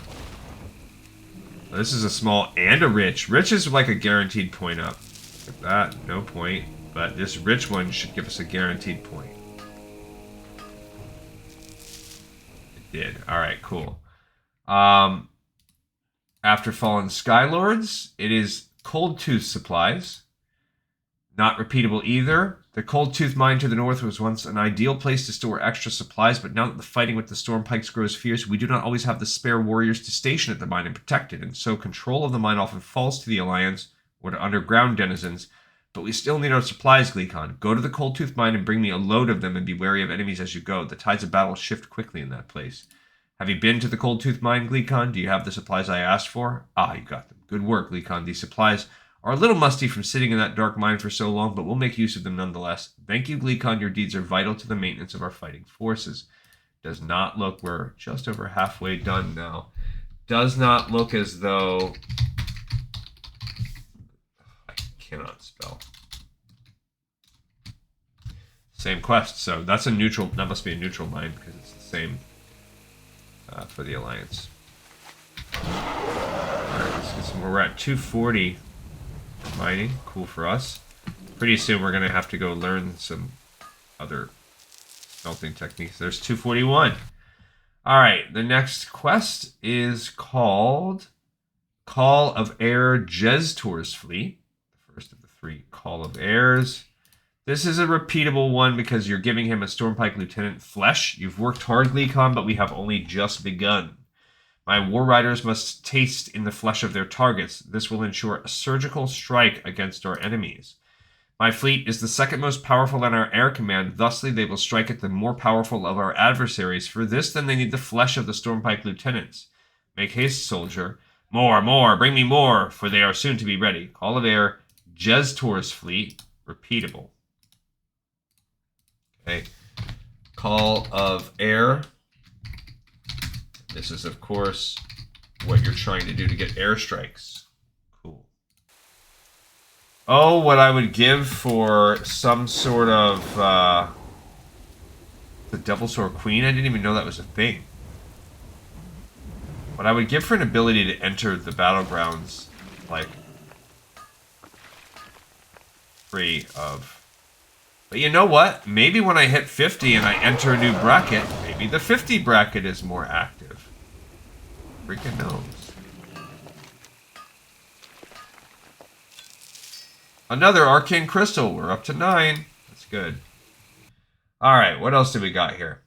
[SPEAKER 1] This is a small and a rich. Rich is like a guaranteed point up. Look at that, no point. But this rich one should give us a guaranteed point. It did. Alright, cool. After Fallen Skylords, it is Cold Tooth supplies. Not repeatable either. The Cold Tooth mine to the north was once an ideal place to store extra supplies, but now that the fighting with the Stormpikes grows fierce, we do not always have the spare warriors to station at the mine and protect it, and so control of the mine often falls to the Alliance or to underground denizens. But we still need our supplies, Gleekon. Go to the Cold Tooth mine and bring me a load of them, and be wary of enemies as you go. The tides of battle shift quickly in that place. Have you been to the Cold Tooth mine, Gleekon? Do you have the supplies I asked for? Ah, you got them. Good work, Gleekon. These supplies are a little musty from sitting in that dark mine for so long, but we'll make use of them nonetheless. Thank you, Gleekon. Your deeds are vital to the maintenance of our fighting forces. Does not look... We're just over halfway done now. Does not look as though... I cannot spell. Same quest, so that's a neutral... That must be a neutral mine, because it's the same for the Alliance. Alright, let's get some more. We're at 240. Mining, cool for us. Pretty soon we're gonna have to go learn some other smelting techniques. There's 241. Alright, the next quest is called Call of Air Jeztor's Fleet. The first of the 3 Call of Airs. This is a repeatable one because you're giving him a Stormpike Lieutenant flesh. You've worked hard, Gleekon, but we have only just begun. My war riders must taste in the flesh of their targets. This will ensure a surgical strike against our enemies. My fleet is the second most powerful in our air command. Thusly, they will strike at the more powerful of our adversaries. For this, then, they need the flesh of the Stormpike lieutenants. Make haste, soldier. More, more, bring me more, for they are soon to be ready. Call of Air, Jeztor's Fleet, repeatable. Okay. Call of Air. This is, of course, what you're trying to do to get airstrikes. Cool. Oh, what I would give for some sort of... the Devil Sword Queen? I didn't even know that was a thing. What I would give for an ability to enter the battlegrounds, like, free of... But you know what? Maybe when I hit 50 and I enter a new bracket, maybe the 50 bracket is more active. Freaking knows. Another Arcane Crystal. We're up to 9. That's good. Alright, what else do we got here?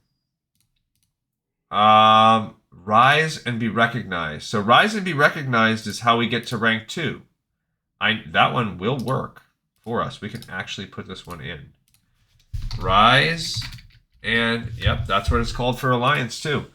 [SPEAKER 1] Rise and be recognized. So Rise and be recognized is how we get to rank 2. That one will work for us. We can actually put this one in. Rise, and yep, that's what it's called for Alliance too.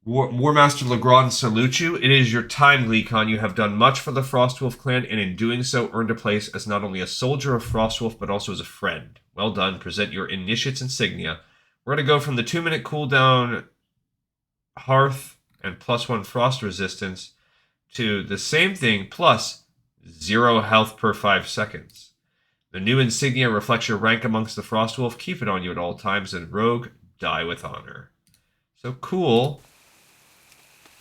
[SPEAKER 1] Warmaster Legrand salutes you. It is your time, Gleekon. You have done much for the Frostwolf clan, and in doing so earned a place as not only a soldier of Frostwolf, but also as a friend. Well done. Present your initiate's insignia. We're going to go from the 2-minute cooldown Hearth and +1 frost resistance to the same thing plus 0 health per 5 seconds. The new insignia reflects your rank amongst the Frostwolf. Keep it on you at all times, and Rogue, die with honor. So cool.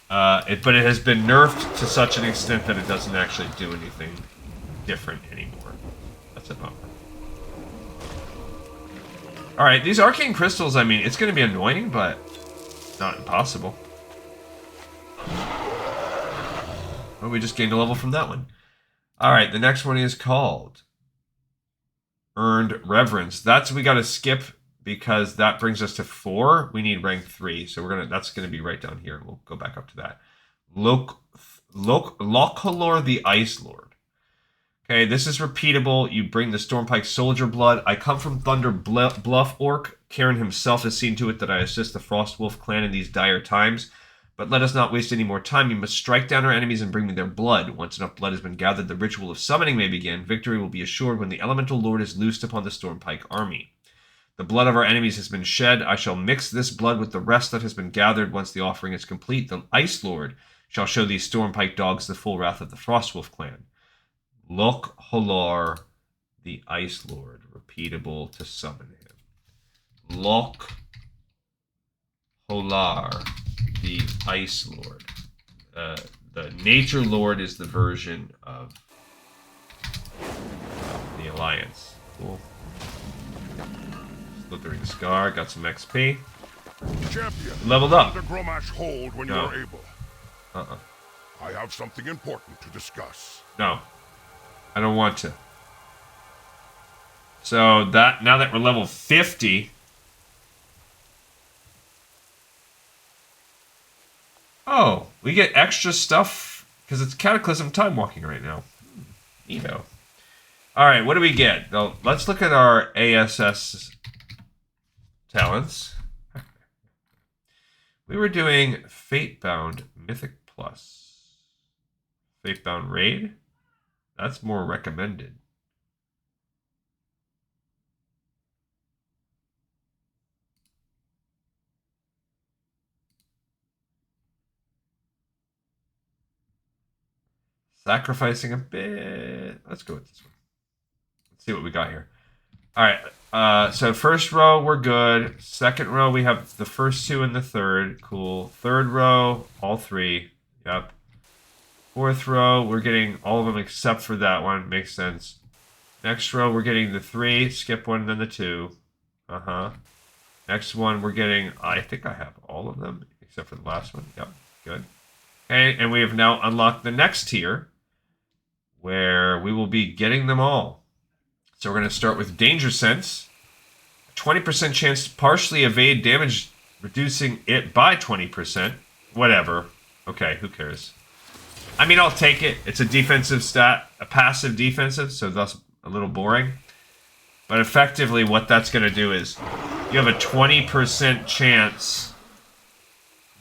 [SPEAKER 1] But it has been nerfed to such an extent that it doesn't actually do anything different anymore. That's a bummer. Alright, these arcane crystals, I mean, it's going to be annoying, but not impossible. Well, we just gained a level from that one. Alright, the next one is called Earned Reverence. We got to skip because that brings us to 4. We need rank 3, so that's gonna be right down here. We'll go back up to that. Lokalor the Ice Lord. Okay, this is repeatable. You bring the Stormpike Soldier Blood. I come from Thunder Bluff Orc. Karen himself has seen to it that I assist the Frostwolf clan in these dire times. But let us not waste any more time. You must strike down our enemies and bring me their blood. Once enough blood has been gathered, the ritual of summoning may begin. Victory will be assured when the Elemental Lord is loosed upon the Stormpike army. The blood of our enemies has been shed. I shall mix this blood with the rest that has been gathered. Once the offering is complete, the Ice Lord shall show these Stormpike dogs the full wrath of the Frostwolf clan. Lok Holar, the Ice Lord. Repeatable to summon him. Lok Holar, the Ice Lord. The Nature Lord is the version of the Alliance. Cool. Slithering Scar, got some XP.
[SPEAKER 6] Champion,
[SPEAKER 1] leveled up.
[SPEAKER 6] Under Gromash hold when
[SPEAKER 1] No.
[SPEAKER 6] you're able. I have something important to discuss.
[SPEAKER 1] No. I don't want to. So now that we're level 50. Oh, we get extra stuff because it's Cataclysm Time Walking right now. Neato. Alright, what do we get? Well, let's look at our ASS talents. We were doing Fatebound Mythic Plus. Fatebound Raid. That's more recommended. Sacrificing a bit. Let's go with this one. Let's see what we got here. All right. So first row, we're good. Second row, we have the first 2 and the third. Cool. Third row, all 3. Yep. Fourth row, we're getting all of them except for that one. Makes sense. Next row, we're getting the 3. Skip 1, then the 2. Next one, we're getting... I think I have all of them except for the last one. Yep. Good. Okay, and we have now unlocked the next tier, where we will be getting them all. So we're going to start with Danger Sense. 20% chance to partially evade damage, reducing it by 20%. Whatever. Okay, who cares? I mean, I'll take it. It's a defensive stat, a passive defensive, so thus a little boring. But effectively, what that's going to do is you have a 20% chance...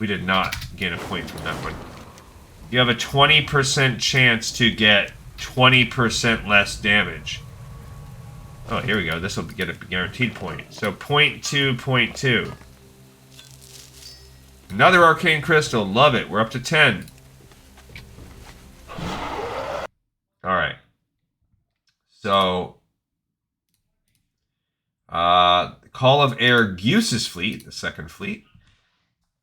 [SPEAKER 1] We did not gain a point from that one. You have a 20% chance to get 20% less damage. Oh, here we go. This will get a guaranteed point. So 0.2, 0.2. Another Arcane Crystal. Love it. We're up to 10. Alright. So, Call of Air Guse's fleet, the second fleet.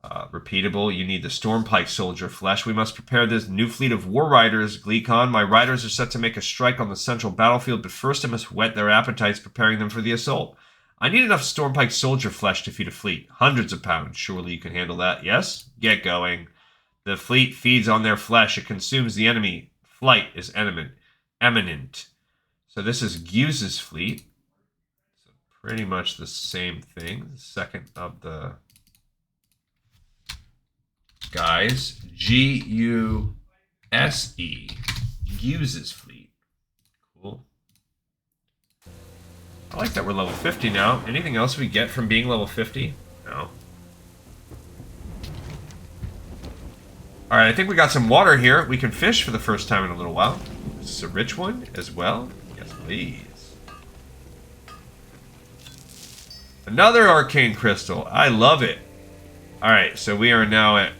[SPEAKER 1] Repeatable, you need the Stormpike Soldier Flesh. We must prepare this new fleet of war riders, Gleekon. My riders are set to make a strike on the central battlefield, but first I must whet their appetites, preparing them for the assault. I need enough Stormpike Soldier Flesh to feed a fleet. Hundreds of pounds. Surely you can handle that, yes? Get going. The fleet feeds on their flesh. It consumes the enemy. Flight is eminent. So this is Guse's fleet. So pretty much the same thing. The second of the... guys, G-U-S-E, Guse's fleet. Cool. I like that we're level 50 now. Anything else we get from being level 50? No. Alright, I think we got some water here. We can fish for the first time in a little while. Is this a rich one as well? Yes, please. Another arcane crystal. I love it. Alright, so we are now at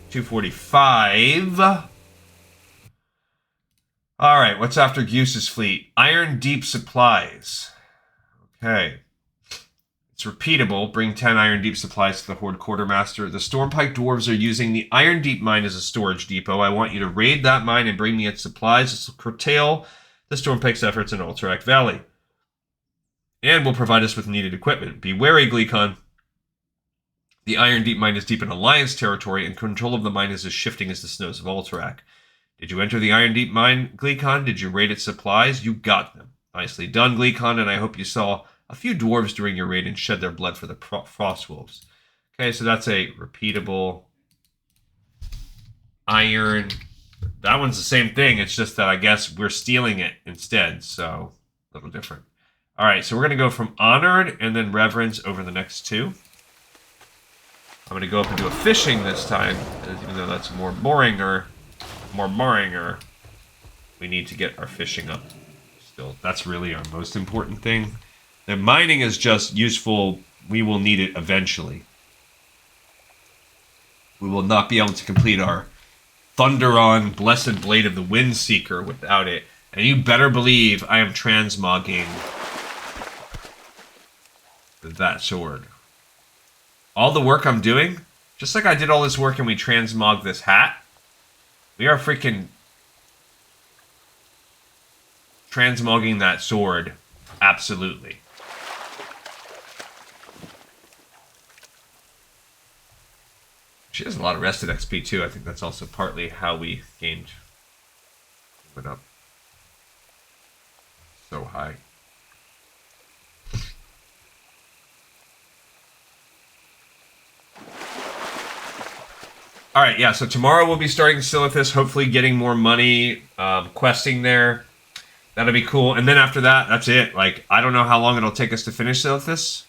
[SPEAKER 1] 245. Alright, what's after Guse's fleet? Iron Deep supplies. Okay. It's repeatable. Bring 10 Iron Deep supplies to the Horde Quartermaster. The Stormpike Dwarves are using the Iron Deep mine as a storage depot. I want you to raid that mine and bring me its supplies. This will curtail the Stormpike's efforts in Alterac Valley. And will provide us with needed equipment. Be wary, Gleekon. The Iron Deep mine is deep in Alliance territory, and control of the mine is as shifting as the snows of Alterac. Did you enter the Iron Deep mine, Gleekon? Did you raid its supplies? You got them. Nicely done, Gleekon, and I hope you saw a few dwarves during your raid and shed their blood for the frost wolves. Okay, so that's a repeatable iron. That one's the same thing. It's just that I guess we're stealing it instead, so a little different. All right, so we're going to go from honored and then reverence over the next two. I'm going to go up and do a fishing this time, even though that's more boringer, we need to get our fishing up. Still, that's really our most important thing. The mining is just useful. We will need it eventually. We will not be able to complete our Thunderon Blessed Blade of the Windseeker without it. And you better believe I am transmogging that sword. All the work I'm doing, just like I did all this work and we transmog this hat, we are freaking transmogging that sword. Absolutely. She has a lot of rested XP too. I think that's also partly how we gained. Went up so high. Alright, yeah, so tomorrow we'll be starting Silithus, hopefully getting more money, questing there. That'll be cool. And then after that, that's it. Like, I don't know how long it'll take us to finish Silithus.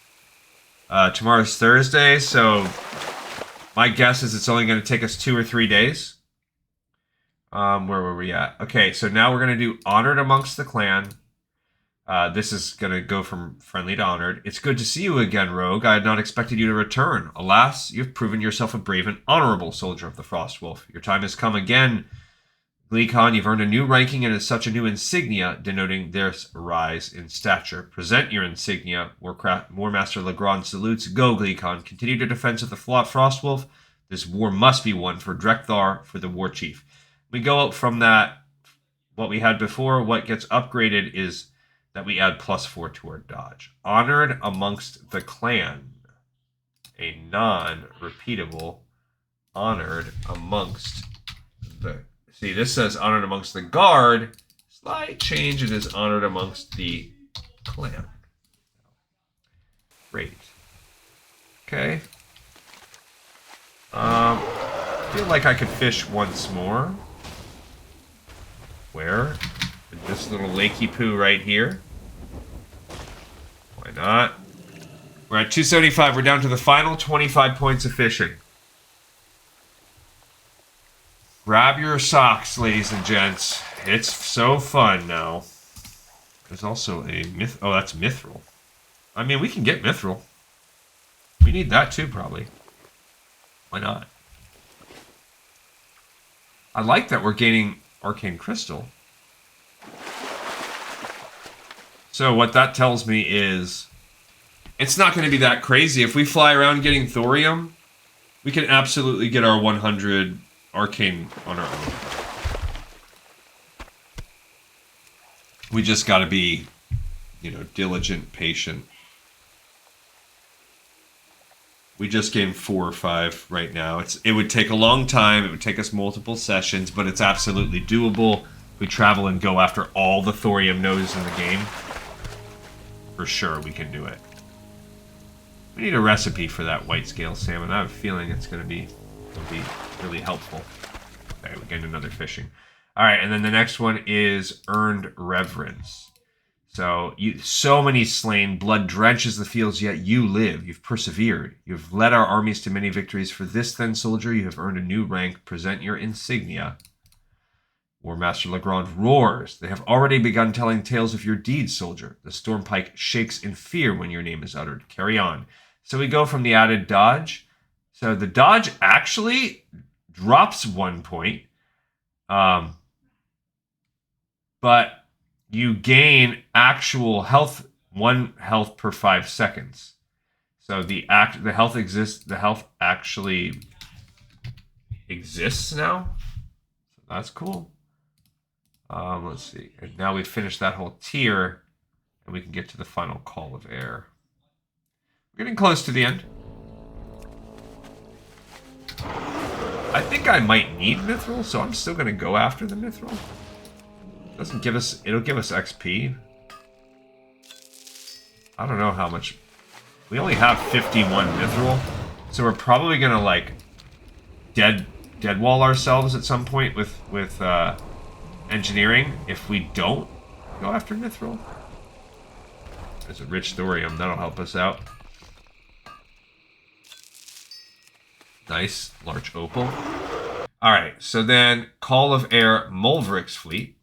[SPEAKER 1] Tomorrow's Thursday, so my guess is it's only going to take us 2 or 3 days. Where were we at? Okay, so now we're going to do Honored Amongst the Clan. This is going to go from friendly to honored. It's good to see you again, Rogue. I had not expected you to return. Alas, you've proven yourself a brave and honorable soldier of the Frostwolf. Your time has come again. Gleekon, you've earned a new ranking and as such a new insignia, denoting their rise in stature. Present your insignia. Warmaster Legrand salutes. Go, Gleekon. Continue your defense of the Frostwolf. This war must be won for Drekthar, for the War Chief. We go up from that, what we had before. What gets upgraded is that we add +4 to our dodge. Honored Amongst the Clan. A non-repeatable Honored Amongst the... See, this says Honored Amongst the Guard. Slight change, it is Honored Amongst the Clan. Great. Okay. I feel like I could fish once more. Where? In this little lakey poo right here. Why not? We're at 275. We're down to the final 25 points of fishing. Grab your socks, ladies and gents. It's so fun now. There's also a myth. Oh, that's mithril. I mean, we can get mithril. We need that too, probably. Why not? I like that we're gaining arcane crystal. So what that tells me is it's not going to be that crazy. If we fly around getting thorium, we can absolutely get our 100 arcane on our own. We just got to be, you know, diligent, patient. We just gained 4 or 5 right now. It would take a long time. It would take us multiple sessions, but it's absolutely doable. We travel and go after all the thorium nodes in the game. For sure, we can do it. We need a recipe for that white scale salmon. I have a feeling it's going to be really helpful. Okay, we gained another fishing. All right, and then the next one is Earned Reverence. So so many slain, blood drenches the fields, yet you live. You've persevered. You've led our armies to many victories. For this, then, soldier, you have earned a new rank. Present your insignia. War Master Legrand roars. They have already begun telling tales of your deeds, soldier. The Stormpike shakes in fear when your name is uttered. Carry on. So we go from the added dodge. So the dodge actually drops 1 point. But you gain actual health, 1 health per 5 seconds. So the health exists. The health actually exists now. So that's cool. Let's see. And now we've finished that whole tier, and we can get to the final call of air. We're getting close to the end. I think I might need Mithril, so I'm still going to go after the Mithril. Doesn't give us, it'll give us XP. I don't know how much. We only have 51 Mithril, so we're probably gonna like dead wall ourselves at some point with engineering if we don't go after Mithril. There's a rich thorium that'll help us out. Nice large opal. All right, so then Call of Air Mulvric's fleet.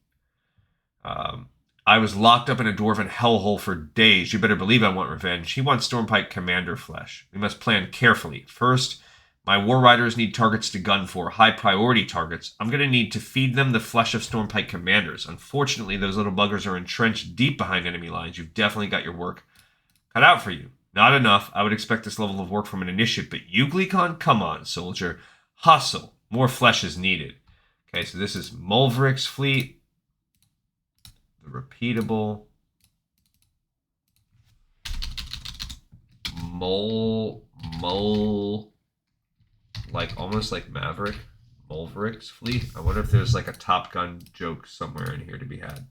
[SPEAKER 1] I was locked up in a dwarven hellhole for days. You better believe I want revenge. He wants Stormpike Commander flesh. We must plan carefully. First, my war riders need targets to gun for, high priority targets. I'm going to need to feed them the flesh of Stormpike Commanders. Unfortunately, those little buggers are entrenched deep behind enemy lines. You've definitely got your work cut out for you. Not enough. I would expect this level of work from an initiate, but you, Gleekon? Come on, soldier. Hustle. More flesh is needed. Okay, so this is Mulvric's fleet. The repeatable like almost like Maverick Mulvric's fleet. I wonder if there's like a Top Gun joke somewhere in here to be had.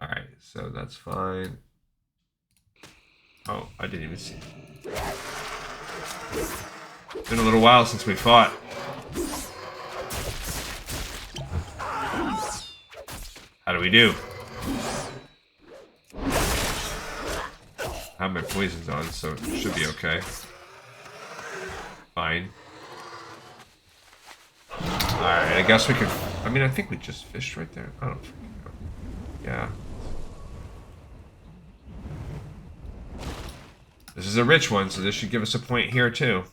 [SPEAKER 1] All right, so that's fine. Oh, I didn't even see. It's been a little while since we fought. How do we do? I have my poisons on, so it should be okay. Fine. Alright, I guess we could... I mean, I think we just fished right there. I don't freaking know. Yeah. This is a rich one, so this should give us a point here, too.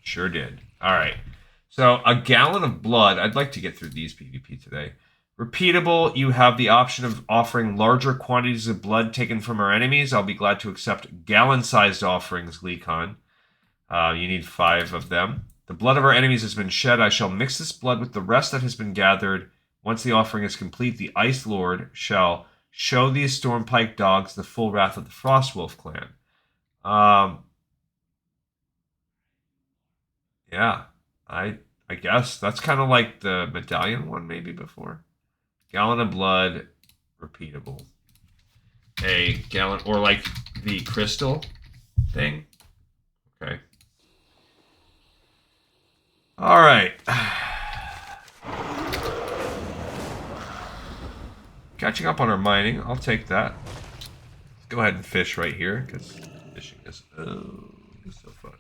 [SPEAKER 1] Sure did. Alright. So, a gallon of blood. I'd like to get through these PvP today. Repeatable, you have the option of offering larger quantities of blood taken from our enemies. I'll be glad to accept gallon-sized offerings, Gleekon. You need 5 of them. The blood of our enemies has been shed. I shall mix this blood with the rest that has been gathered. Once the offering is complete, the Ice Lord shall show these Stormpike dogs the full wrath of the Frostwolf clan. Yeah, I guess that's kind of like the medallion one maybe before. Gallon of blood, repeatable. A gallon, or like the crystal thing. Okay. All right. Catching up on our mining. I'll take that. Let's go ahead and fish right here because fishing is so fun.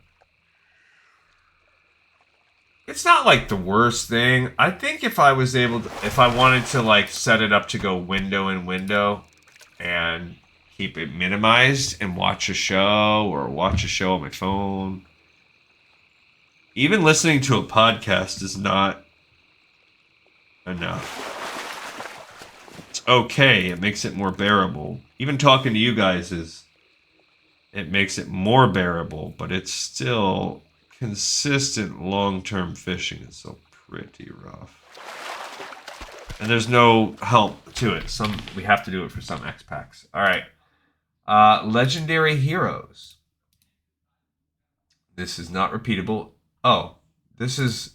[SPEAKER 1] It's not like the worst thing. I think if I was able to, if I wanted to like set it up to go window in window and keep it minimized and watch a show or watch a show on my phone. Even listening to a podcast is not enough. It's okay. It makes it more bearable. Even talking to you guys it makes it more bearable, but it's still consistent long-term fishing is so pretty rough. And there's no help to it. We have to do it for some X packs. All right. Legendary heroes. This is not repeatable. Oh, this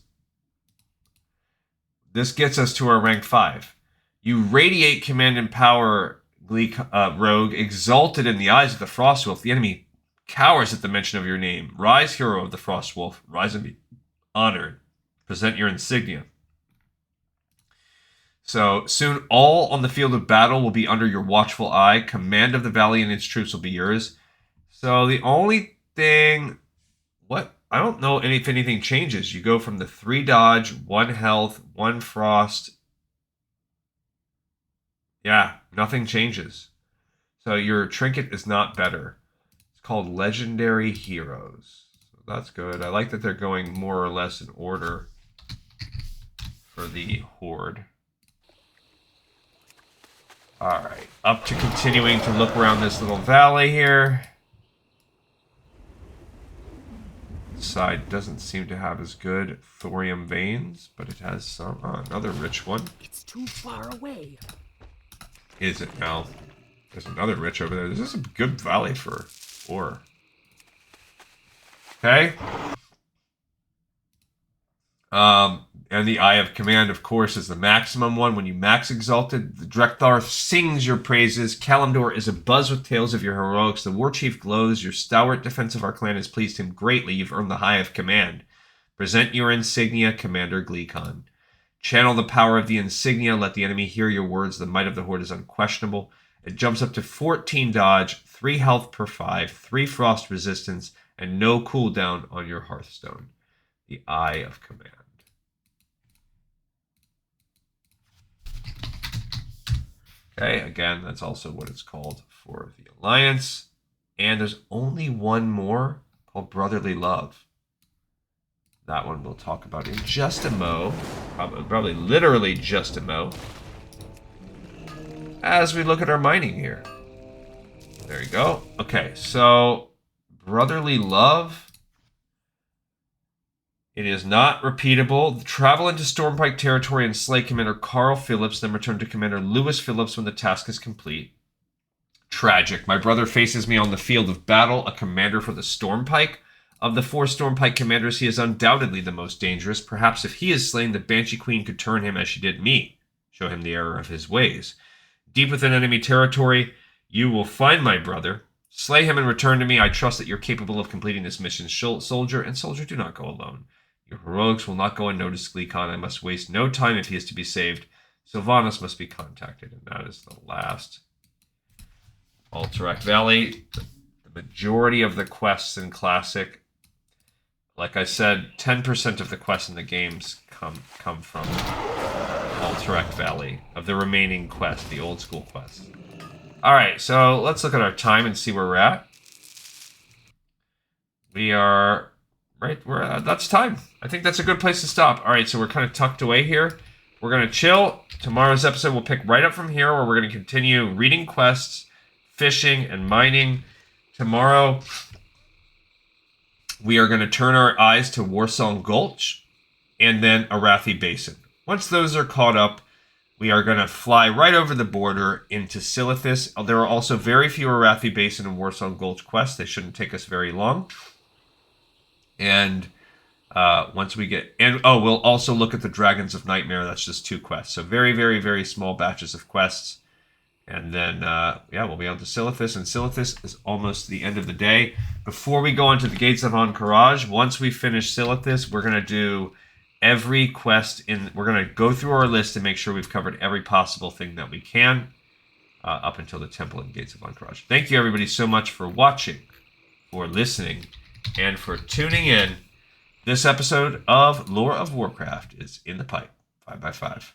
[SPEAKER 1] gets us to our rank 5. You radiate command and power, rogue, exalted in the eyes of the Frostwolf. The enemy cowers at the mention of your name. Rise, hero of the Frostwolf. Rise and be honored. Present your insignia. So soon all on the field of battle will be under your watchful eye. Command of the valley and its troops will be yours. So the only thing... What? I don't know if anything changes. You go from the 3 dodge, 1 health, 1 frost. Yeah, nothing changes. So your trinket is not better. It's called Legendary Heroes. So that's good. I like that they're going more or less in order for the Horde. Alright, up to continuing to look around this little valley here. This side doesn't seem to have as good thorium veins, but it has some. Oh, another rich one.
[SPEAKER 5] It's too far away.
[SPEAKER 1] Is it now? There's another rich over there. This is a good valley for ore. Okay. And the Eye of Command, of course, is the maximum one. When you max exalted, the Drekthar sings your praises. Kalimdor is abuzz with tales of your heroics. The War Chief glows. Your stalwart defense of our clan has pleased him greatly. You've earned the Eye of Command. Present your insignia, Commander Gleekon. Channel the power of the insignia. Let the enemy hear your words. The might of the Horde is unquestionable. It jumps up to 14 dodge, 3 health per 5, 3 frost resistance, and no cooldown on your Hearthstone. The Eye of Command. Okay, again, that's also what it's called for the Alliance. And there's only one more called Brotherly Love. That one we'll talk about in just a mo. Probably literally just a mo. As we look at our mining here. There you go. Okay, so Brotherly Love. It is not repeatable. Travel into Stormpike territory and slay Commander Carl Phillips, then return to Commander Lewis Phillips when the task is complete. Tragic. My brother faces me on the field of battle, a commander for the Stormpike. Of the 4 Stormpike commanders, he is undoubtedly the most dangerous. Perhaps if he is slain, the Banshee Queen could turn him as she did me. Show him the error of his ways. Deep within enemy territory, you will find my brother. Slay him and return to me. I trust that you're capable of completing this mission, soldier. And soldier, do not go alone. Your heroics will not go unnoticed, Gleekon. I must waste no time if he is to be saved. Sylvanas must be contacted. And that is the last. Alterac Valley. The majority of the quests in Classic. Like I said, 10% of the quests in the games come from Alterac Valley. Of the remaining quests, the old school quests. Alright, so let's look at our time and see where we're at. We are... Right, that's time. I think that's a good place to stop. All right, so we're kind of tucked away here. We're going to chill. Tomorrow's episode, we'll pick right up from here where we're going to continue reading quests, fishing, and mining. Tomorrow, we are going to turn our eyes to Warsong Gulch and then Arathi Basin. Once those are caught up, we are going to fly right over the border into Silithus. There are also very few Arathi Basin and Warsong Gulch quests. They shouldn't take us very long. And once we get... we'll also look at the Dragons of Nightmare. That's just 2 quests. So very, very, very small batches of quests. And then, we'll be on to Silithus. And Silithus is almost the end of the day. Before we go on to the Gates of Ahn'Qiraj, once we finish Silithus, we're going to do every quest we're going to go through our list and make sure we've covered every possible thing that we can up until the Temple and Gates of Ahn'Qiraj. Thank you, everybody, so much for watching, for listening, and for tuning in. This episode of Lore of Warcraft is in the pipe. 5x5.